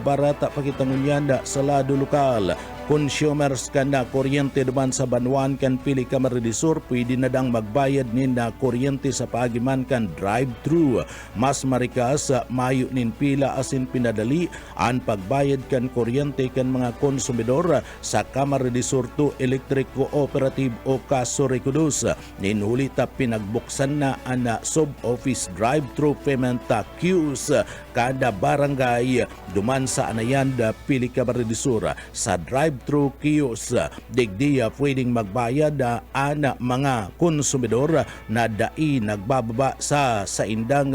barata pakitangunyanda sa lado lokal. Consumers kanda kuryente duman sa Banwan kan Pili Camarines Sur pwede na dang magbayad ninda kuryente sa pagiman kan drive-thru. Mas marikas mayo nin pila asin pinadali ang pagbayad kan kuryente kan mga konsumidor sa Camarines Sur 2 Electric Cooperative o Kasurikudos. Ninhulita pinagbuksan na ang sub-office drive-thru payment queues kada barangay duman sa Anayanda Pili Camarines Sur. Sa drive-thru kiosk digdiya pwedeng magbayad ana mga konsumidor na dai nagbababa sa indang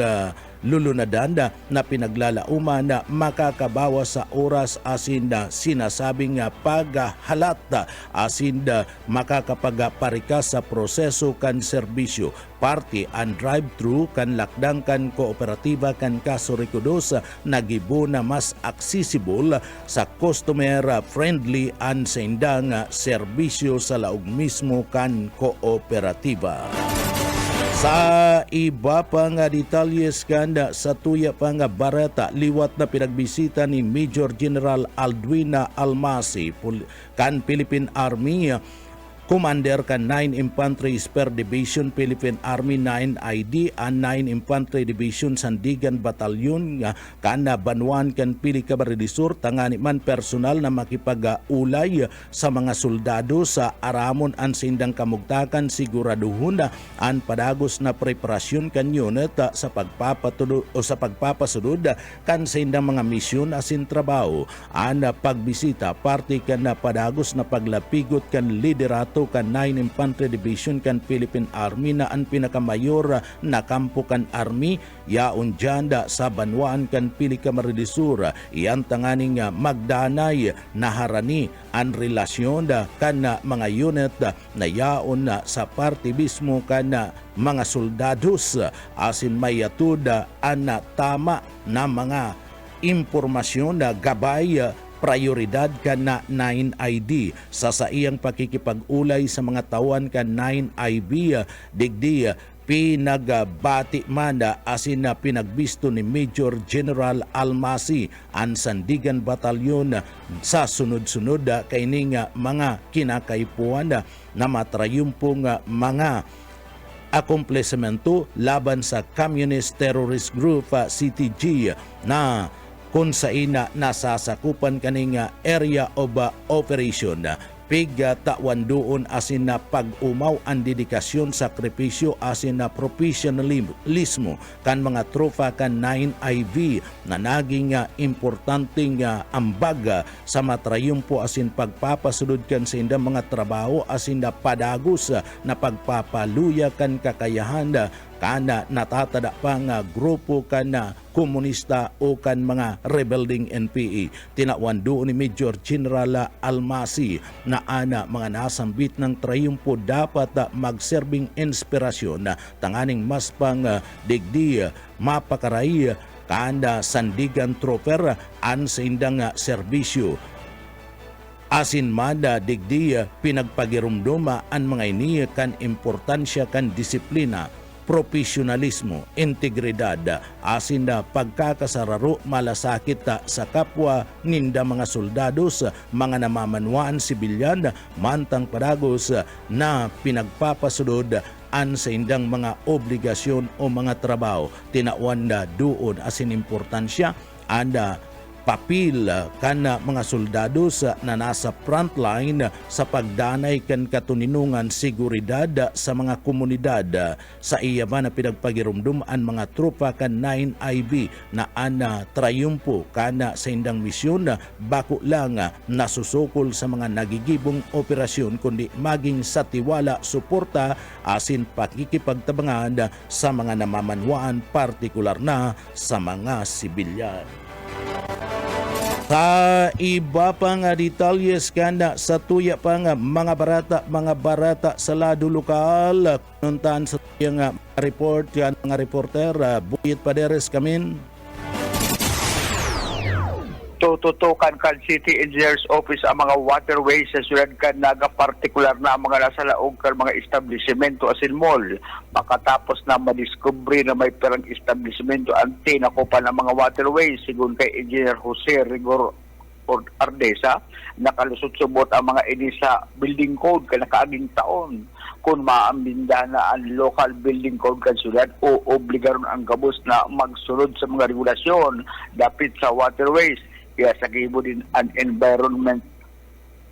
lulunadan na pinaglalauman na makakabawa sa oras asin na sinasabing paghalat asin na makakapagaparika sa proseso kan serbisyo. Party ang drive-thru kan lakdang kan kooperatiba kan Kasurikudos nagibo na mas accessible sa customer friendly ang sa indang serbisyo sa laog mismo kan kooperatiba. Sa iba pa nga detalyes kanda sa tuya pa nga barata liwat na pinagbisita ni Major General Aldwina Almasi kan Philippine Army Commander kan 9 Infantry Spare Division Philippine Army 9 ID and 9 Infantry Division Sandigan Batalyon nga kana Banwan kan Pili Camarines Sur tangani man personal na makipag-ulay sa mga soldado sa aramon ang sindang kamugtakan siguraduhon na ang padagos na preparasyon kan unit sa pagpapasunod kan sindang mga misyon asin trabaho. Ang pagbisita parte kan na padagos na paglapigot kan liderato kan 9 Infantry Division kan Philippine Army na ang pinakamayor na kampo kan Army yaon janda sa Banwaan kan Pili Camarines Sur. Iyan tanganing magdanay na harani ang relasyon kan mga unit na yaon sa parte mismo kan mga soldados asin mayatud ang tama na mga impormasyon na gabay prioridad kan na 9ID sa iyang pakikipag-ulay sa mga tawan kan 9IB digdi pinagbati man asin na pinagbisto ni Major General Almasi ang Sandigan Batalyon sa sunod-sunod kaining mga kinakaipuan na matrayumpong mga akomplesmento laban sa Communist Terrorist Group CTG na kung sa ina nasasakupan kaning area of operation. Tawan doon asin na pag-umaw ang dedikasyon, sakripisyo asin na professionalismo kan mga tropa kan 9IV na naging importanteng ambag sa matrayumpo asin pagpapasunod kan sa indang mga trabaho asin na padagos na pagpapaluya kan kakayahan kana natatada pa nga grupo kana komunista o kan mga rebelding NPA. Tinawan doon ni Major General Almasi na ana mga nasambit ng trayumpo dapat magserbing inspirasyon na tanganing mas pang digdi mapakaray kanda Sandigan Trooper an sa indang serbisyo. Asin mada digdi pinagpagirumduma ang mga ini kan importansya kan disiplina profesionalismo, integridad, asin na pagkakasararo malasakit sa kapwa ninda mga soldados, mga namamanwaan sibilyan, mantang padagos na pinagpapasunod an sa indang mga obligasyon o mga trabaho. Tinawan na doon asin importansya anda papil kan mga soldados na nasa frontline sa pagdanay kan katuninungan seguridad sa mga komunidad. Sa iya man na pinagpagirumdum ang mga tropa kan 9IB na ana trayumpo kana sa indang misyon bako lang nasusukol sa mga nagigibong operasyon kundi maging sa tiwala, suporta asin pakikipagtabangan sa mga namamanwaan, partikular na sa mga sibilyan. Sa iba pang detalyes kana sa tuya pang mga barata sa lado lokal, nuntan sa tuyang report yan mga reporter Buyit Paderes Kamin. Tututukan kan City Engineer's Office ang mga waterways sa siyudad kan Naga, partikular na ang mga nasa laog kan mga establishmento asin mall. Makatapos na madiskubre na may perang establishmento ante nakupan ang mga waterways sigun kay Engineer Jose Rigor Ardesa, nakalusot subot ang mga edisa building code kan nakaaging taon. Kung maambinda na ang local building code kan siyudad o obligaron ang gabos na magsunod sa mga regulasyon dapit sa waterways. Kaya sa gibo din an environment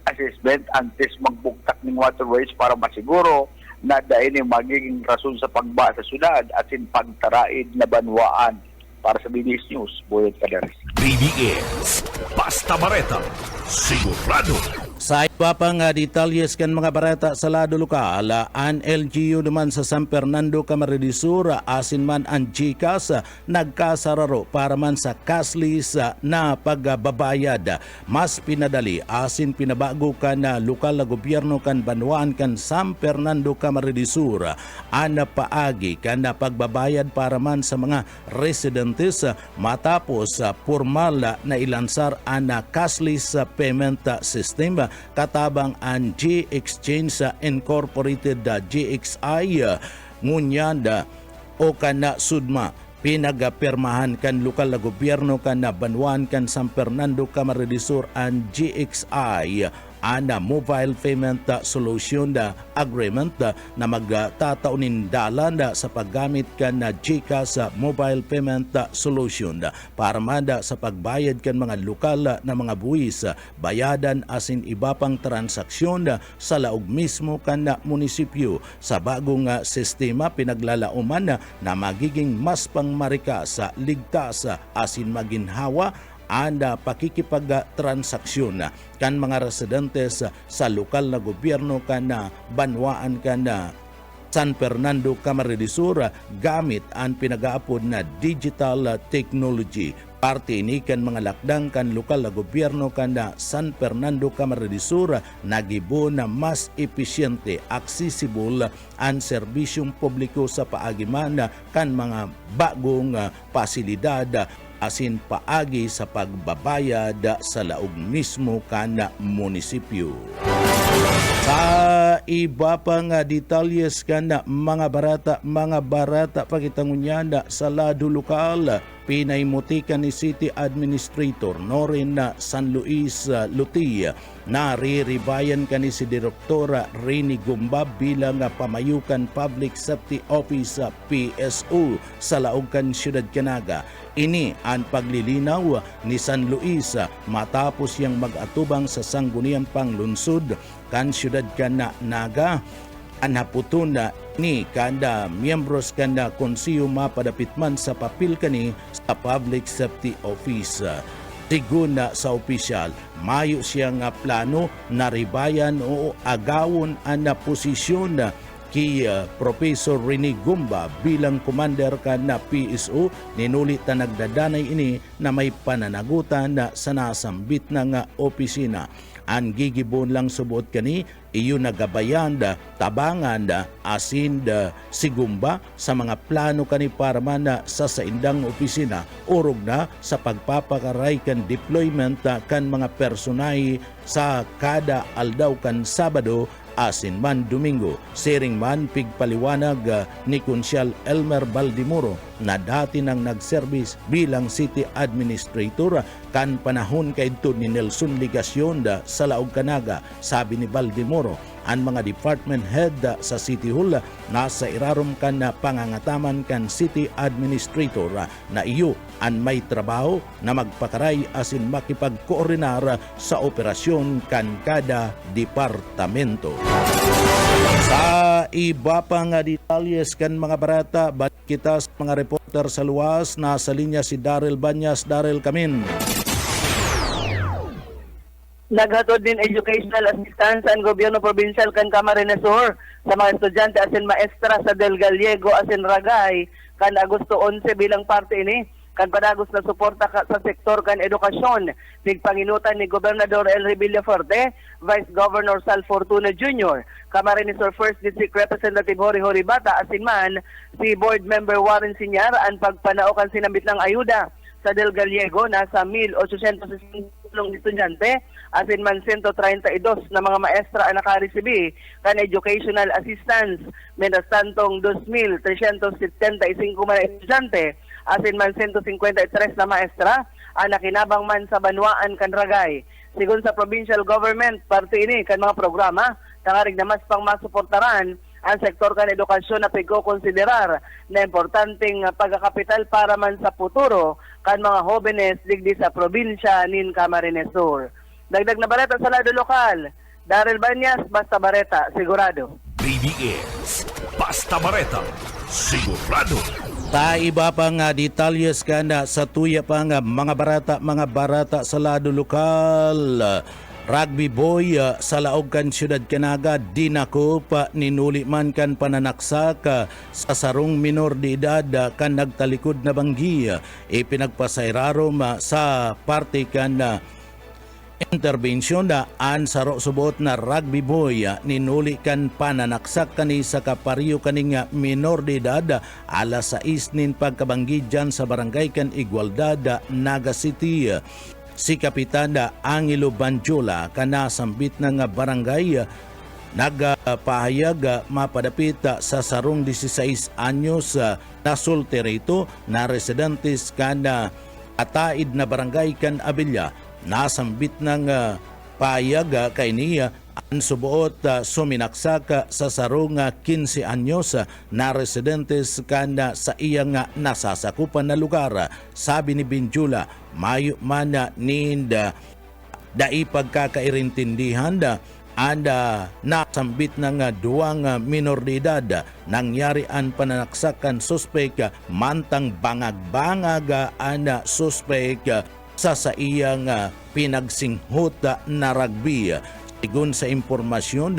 assessment antes magbuktak ng waterways para masiguro na dahil ni magiging rason sa pagba sa syudad at sin pagtaraid na banwaan. Para sa BBS News, Buyit Paderes. BBS, Basta Bareta, sigurado. Sa iba pang detalyes kan mga barata sa lado lokal, ang LGU naman sa San Fernando Camarines Sur, asin man ang GCAS, nagkasararo para man sa cashless na pagbabayad. Mas pinadali, asin pinabago kan na lokal na gobyerno kan Banwaan kan San Fernando Camarines Sur, ang paagi kan na pagbabayad para man sa mga residentes matapos formal na ilansar ang cashless payment system katabang ang G-Exchange Incorporated GXI ngunyanda o kana sudma pinagapirmahan kan lokal na gobyerno kan na Banwaan kan San Fernando Camarines Sur ang GXI ana mobile payment solution agreement na magtataunin dalan sa paggamit kan na GCash mobile payment solution para manda sa pagbayad kan mga lokal na mga buwis, bayadan asin iba pang transaksyon sa laog mismo kan na munisipyo. Sa bagong sistema pinaglalauman na magiging mas pangmarikas, ligtas asin maginhawa anda pakikipagtransaksyon kan mga residentes sa lokal na gobyerno kan na Banwaan kan na San Fernando Camarines Sur gamit ang pinag-aapod na digital technology. Parte ini kan mga lakdang kan lokal na gobyerno kan na San Fernando Camarines Sur nagibo na mas episyente, accessible ang serbisyong publiko sa paagiman kan mga bagong pasilidad asin paagi sa pagbabayad sa laog mismo kan munisipyo. Sa iba pang detalyes kan mga barata pakitangunyanda sa lado lokal, pinaimutikan ni City Administrator Norin San Luis Luti na riribayan kan ni si Direktora Rini Gumba bilang pamayukan Public Safety Office PSO sa laog kan Siyudad Canaga. Ini ang paglilinaw ni San Luis matapos yang mag-atubang sa sangguniang panglunsod kan Siyudad Canaga. Anhaputun na ni kada miyembros kanda konsiyo mapadapitman sa papil kani sa Public Safety Office. Sigun sa opisyal, mayo siyang plano na ribayan o agawon ang posisyon kay Professor Rene Gumba bilang commander kan na PSO. Ninulit na nagdadanay ini na may pananagutan na sa nasambit ng opisina. Ang gigibon lang subot kani iyo nagabayan tabangan asin si Gumba sa mga plano kani para man sa saindang opisina urog na sa pagpapakaray kan deployment kan mga personay sa kada aldaw kan Sabado asin man Domingo. Siring man pigpaliwanag ni Konsyal Elmer Baldimoro na dati nang nagserbis bilang City Administrator kan panahon kaidto ni Nelson Ligacion sa Laog Canaga. Sabi ni Baldimoro, ang mga department head sa City Hall nasa irarom kan na pangangataman kan City Administrator na iyo ang may trabaho na magpakaray asin makipagkoordinar sa operasyon kan kada departamento. Sa iba pang detalyes kan mga barata, balik kita sa mga reporter sa luwas. Nasa linya si Daryl Banyas. Daryl, kamin. Naghatod din educational assistance ang gobyerno provincial kan Camarines Sur sa mga estudyante asin maestra sa Del Gallego asin Ragay kan Agosto 11 bilang parte ini kan padagos na suporta sa sektor kan edukasyon pigpanginutan ni Gobernador Elry Villafuerte, Vice Governor Sal Fortuna Jr., Camarines Sur 1st District Representative Hori Hori Bata asin man si Board Member Warren Sinyar ang pagpanao kan sinambit ng ayuda sa Del Gallego nasa 1,860 estudyante asin man 132 na mga maestra ang nakaresibi kan educational assistance mientras tantong 2,375 mga estudyante asin man 153 na maestra ang nakinabang man sa banwaan kan Ragay. Sigun sa provincial government, parte ini kan mga programa tangarig na mas pang masuportaran ang sektor kan edukasyon na pagkokonsiderar na importanteng pagkakapital para man sa futuro kan mga jóvenes digdi sa probinsya nin Camarines Sur. Dagdag na baleta sa lado lokal, Daryl Banyas, Basta Bareta, sigurado. BBS Basta Bareta, sigurado. Ta iba pa nga detalyes ka na sa tuya pa nga mga barata sa lado lokal. Rugby boy sa laog kan Siyudad Canaga dinakop ninuli man kan pananaksak sa sarong minor de edad kan nagtalikod na banggi. Ipinagpasairarom sa parte kan intervensyon an saro subot na rugby boy ninuli kan pananaksak kani sa kapariyo kaning minor de edad alas 6 nin pagkabanggi dyan sa barangay kan Igualdad, Naga City. Si Kapitan Angelo Banjola kana sambit ng barangay nagpahayag mapadapit sa sarong 16 anyos na solterito na residentes kana ataid na barangay kan Abella. Nasambit ng pahayag kay niya ang subuot suminaksak sa sarong 15 anyos na residentes kana sa iyang nasasakupan na lugar. Sabi ni Binjula, mayo man ninda dai pagkakairintindihan anda nasambit ng duwang minor de edad nangyari ang pananaksakan suspek mantang bangag-bangag ana suspek sa iyang pinagsinghot na rugby. Sigun sa impormasyon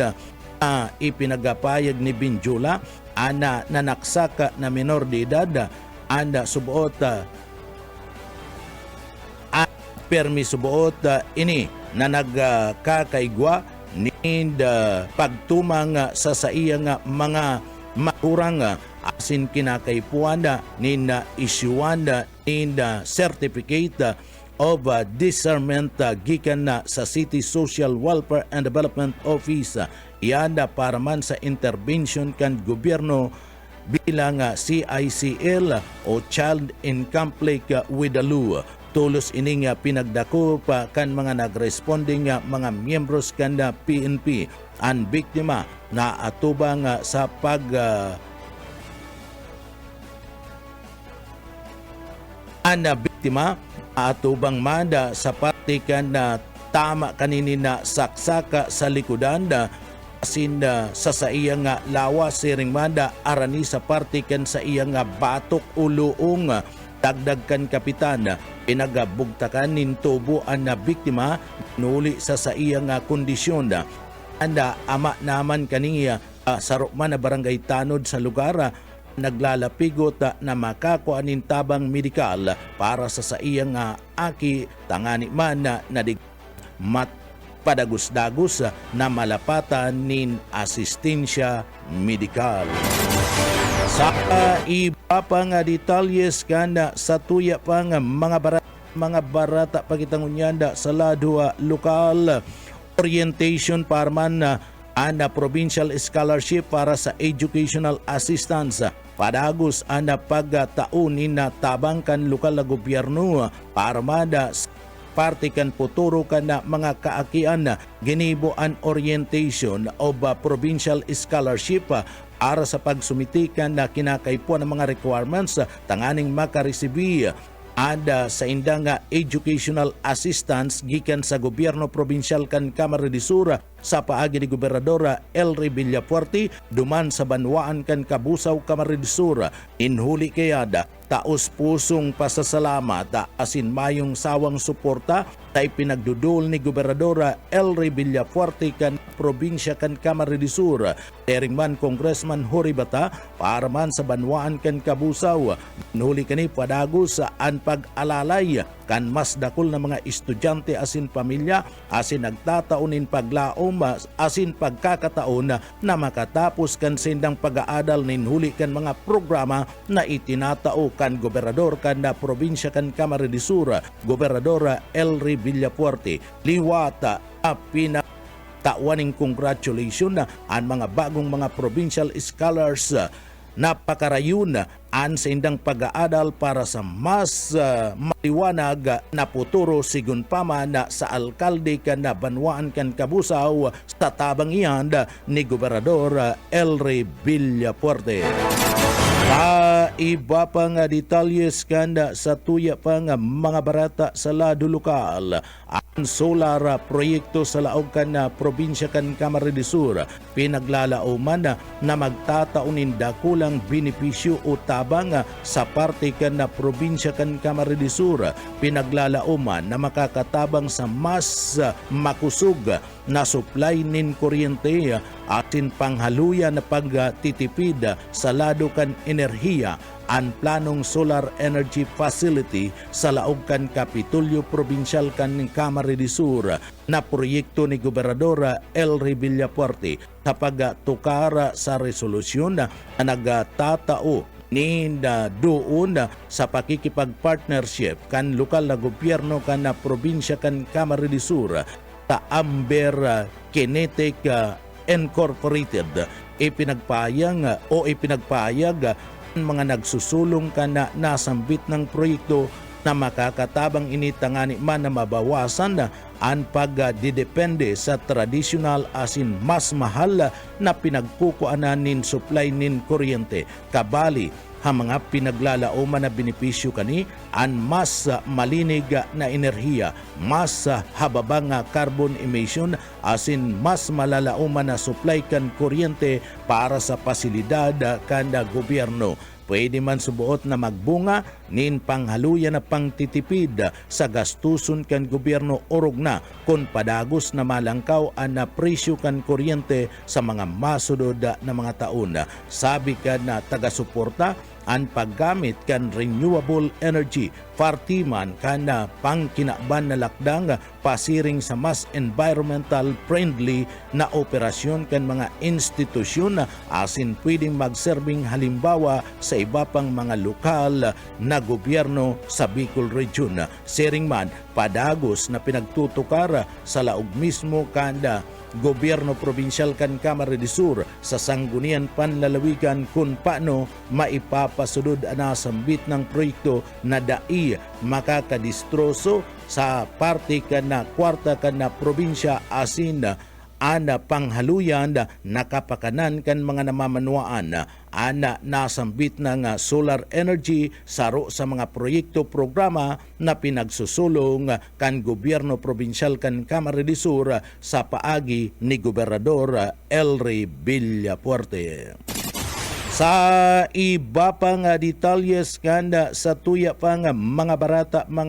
ipinagapayag ni Binjula ana nanaksak na minor de edad anda subuot permi subuot ini na nagkakaigwa ninda pagtumang sa iyang mga makurang asin kinakaipuan ninda isyuan ninda certificate of discernment gikan na sa City Social Welfare and Development Office. Iyan para man sa intervention kan gobyerno bilang CICL o Child in Conflict with the Law. Tulos ining pinagdako pa kan mga nagresponding mga miyembros kan PNP. Ang biktima na atubang sa biktima atubang manda sa parte kan tama kanini na saksaka sa likudan asin sa iyang lawa siring manda arani sa parte kan sa iyang batok uluong dagdag kan kapitan pinagabugtakan nin tubo ang biktima nuli sa iyang kondisyon anda ama naman kaniya sarokman na barangay tanod sa lugar naglalapigot na makakuanin tabang medikal para sa iyang aki tangani man na padagos-dagos na malapatan nin asistensya medikal. Sa iba pang detalyes kanda sa tuya pang mga barata pagitangunyanda sa lado lokal orientation para man ana provincial scholarship para sa educational assistance. Padagos ana pagtaon na tabangkan lokal na gobyerno para mada parte kan puturo kan na mga kaakian na ginibuan orientation of provincial scholarship para sa pagsumitikan na kinakaipuan ng mga requirements tanganing makaresibi ada sa indang educational assistance gikan sa gobyerno provincial kan Kamara de Sur sa paagi ni Gobernadora Elry Villafuerte duman sa banwaan kan Kabusaw Kamara de Sur. Inhuli kayada taos pusong pasasalamat asin mayong sawang suporta tay pinagdudol ni Gobernadora Elry Villafuerte kan probinsya kan Kamara de Sur. Tering man Congressman Jory Bata para man sa banwaan kan Kabusaw. Inhuli kani padagos sa pag-alalay kan mas dakol na mga estudyante asin pamilya asin nagtataunin paglaom asin pagkakataon na makatapos kan sindang pag-aadal ninhuli kan mga programa na itinatao kan gobernador kan na probinsya kan Kamara de Sur, Gobernadora Elry Villafuerte. Liwata pinatawaning congratulation na ang mga bagong mga provincial scholars napakarayon an sa indang pag-aadal para sa mas maliwanag na puturo sigun pama na sa alkalde kan na banwaan kan Kabusaw sa tabang iyan ni Gobernador Elry Villafuerte. Sa iba pang detalyes kanda sa tuya pang mga barata sa lado lokal, ang solar proyekto sa laog kan na probinsya kan Kamara de Sur pinaglalauman na magtataunin dakulang benepisyo o tabang sa parte kan na probinsya kan Kamara de Sur. Pinaglalauman na makakatabang sa mas makusog na supply nin kuryente atin panghaluyan na pagtitipid sa lado kan enerhiya ang planong solar energy facility sa laog kan Kapitolyo Provincial kan Kamara de Sur na proyekto ni Gobernadora Elry Villafuerte sa pagtukara sa resolusyon na nagtatao ninda doon sa pakikipag-partnership kan lokal na gobyerno kan na probinsya kan Kamara de Sur sa Amber Kinetic Incorporated. Ipinagpayag ang mga nagsusulong ka na nasambit ng proyekto na makakatabang initangani man na mabawasan ang pagdidepende sa traditional asin mas mahal na pinagkukuanan nin supply nin kuryente. Kabali ha mga pinaglalauman na benepisyo kani ang mas malinig na enerhiya, mas hababang carbon emission asin mas malalauman na supply kan kuryente para sa pasilidad kan gobyerno. Pwede man subuot na magbunga nin panghaluyan na pangtitipid sa gastuson kan gobyerno orog na kung padagos na malangkaw ang presyo kan kuryente sa mga masudod na mga taon. Sabi ka na taga-suporta ang paggamit kan renewable energy partiman kan na pangkinakban na lakdang pasiring sa mas environmental friendly na operasyon kan mga institusyon asin pwedeng magserbing halimbawa sa iba pang mga lokal na gobyerno sa Bicol Region. Sering man padagos na pinagtutukar sa laog mismo kanda gobyerno provincial kan Kamara de Sur sa sanggunian panlalawigan kung paano maipapasunod na sambit ng proyekto na dai makakadistroso sa parte kan na kwarta kan na probinsya asin ana panghaluyan nakapakanan kan mga namamanuan ana nasambit ng solar energy saro sa mga proyekto programa na pinagsusulong kan gobyerno probinsal kan Kamara de Sur sa paagi ni Gobernador Elry Villafuerte. Sa iba pang detalyes kanda sa tuya pang mga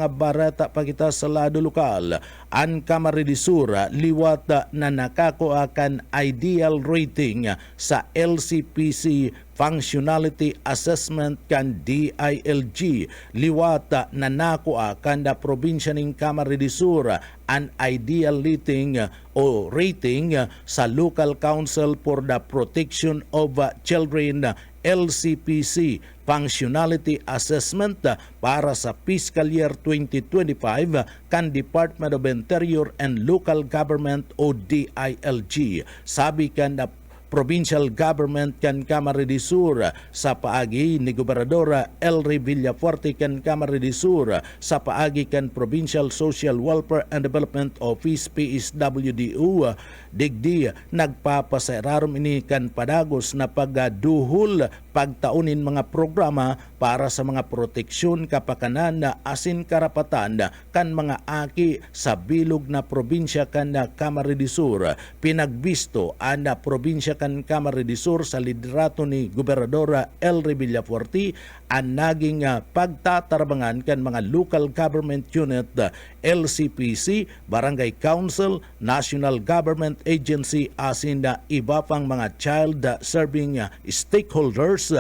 barata pa kita sa lado lokal, ang Kamara de Sur liwat na nakakuha kan ideal rating sa LCPC Functionality Assessment kan DILG. Liwat na nakuha kanda probinsya ng Kamara de Sur an ideal rating o rating sa Local Council for the Protection of Children LCPC functionality assessment para sa fiscal year 2025 kan Department of Interior and Local Government o DILG. Sabi kan na provincial government kan Camarines Sur sa paagi ni Gobernador Elry Villafuerte kan Camarines Sur sa paagi kan Provincial Social Welfare and Development Office PSWDO digdi nagpapasayrarom ini kan padagos na pagduhol pagtaunin mga programa para sa mga proteksyon kapakanan na asin karapatan kan mga aki sa bilog na probinsya kan Camarines Sur. Pinagbisto ana probinsya kan Camarines Sur sa liderato ni Gobernador Elry Villafuerte ang naging pagtatarbangan kan mga local government unit, LCPC, Barangay Council, National Government Agency asin na iba pang mga child serving stakeholders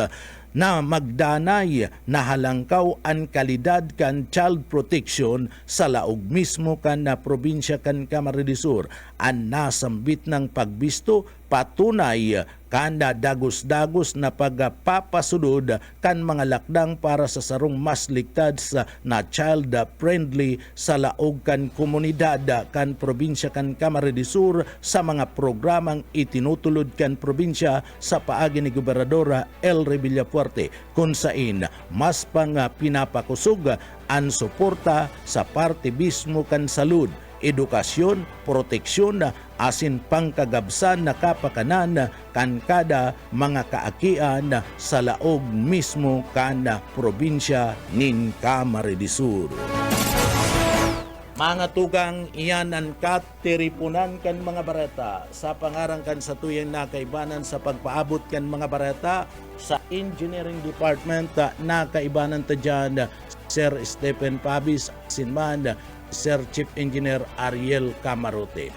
na magdanay na halangkaw ang kalidad kan child protection sa laog mismo kan na probinsya kan Camarines Sur. Ang nasambit ng pagbisto patunay kan na dagos-dagos na pagpapasunod kan mga lakdang para sa sarong mas ligtad sa na child friendly sa laog kan komunidad kan probinsya kan Camarines Sur sa mga programang itinutulod kan probinsya sa paagi ni Gobernador Elry Villafuerte kung sain mas pang pinapakusog ang suporta sa parte mismo kan salud, edukasyon, proteksyon, asin pangkagabsan na kapakanan kan kada mga kaakian sa laog mismo kan probinsya nin Camarines Sur. Mga tugang iyan ang katiripunan kan mga bareta sa pangarang kan sa tuyang nakaibanan sa pagpaabot kan mga bareta sa Engineering Department nakaibanan ta dyan Sir Stephen Pabis Sinman, Sir Chief Engineer Ariel Camarote.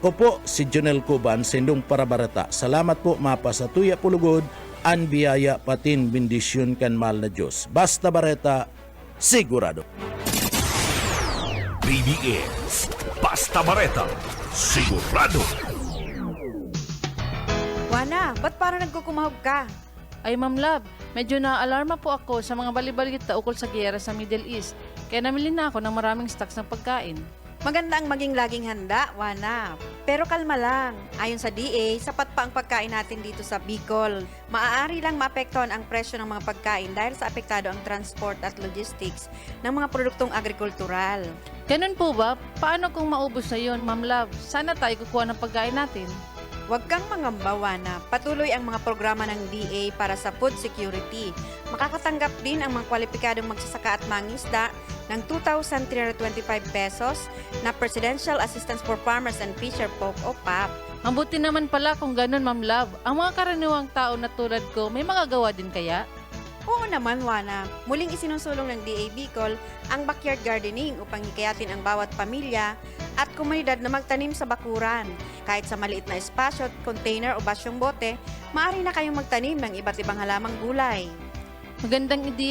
Ko po si Jonel Cuban, sendong para bareta. Salamat po mapa sa tuya pulugod, an biyaya patin bendisyon kan mahal na Diyos. Basta bareta, sigurado. BBS Basta Bareta, sigurado. Wana, ba't parang nagkukumahog ka? Ay Ma'am Love, medyo na-alarma po ako sa mga balibalita ukol sa giyera sa Middle East. Kaya namili na ako ng maraming stocks ng pagkain. Maganda ang maging laging handa, Wana. Pero kalma lang. Ayon sa DA, sapat pa ang pagkain natin dito sa Bicol. Maaari lang maapektuhan ang presyo ng mga pagkain dahil sa apektado ang transport at logistics ng mga produktong agrikultural. Ganun po ba? Paano kung maubos na yun, Ma'am Love? Sana tayo kukuha ng pagkain natin. Huwag kang mangamba, na patuloy ang mga programa ng DA para sa food security. Makakatanggap din ang mga kwalipikadong magsasaka at mangisda ng 2,325 pesos na Presidential Assistance for Farmers and Fisher Folk o PAP. Ang buti naman pala kung ganun, Ma'am Love. Ang mga karaniwang tao na tulad ko, may magagawa din kaya? Oo naman, Wana. Muling isinusulong ng DA Bicol ang backyard gardening upang hikayatin ang bawat pamilya at komunidad na magtanim sa bakuran. Kahit sa maliit na espasyo, container o basyong bote, maaari na kayong magtanim ng iba't ibang halamang gulay. Magandang ideya.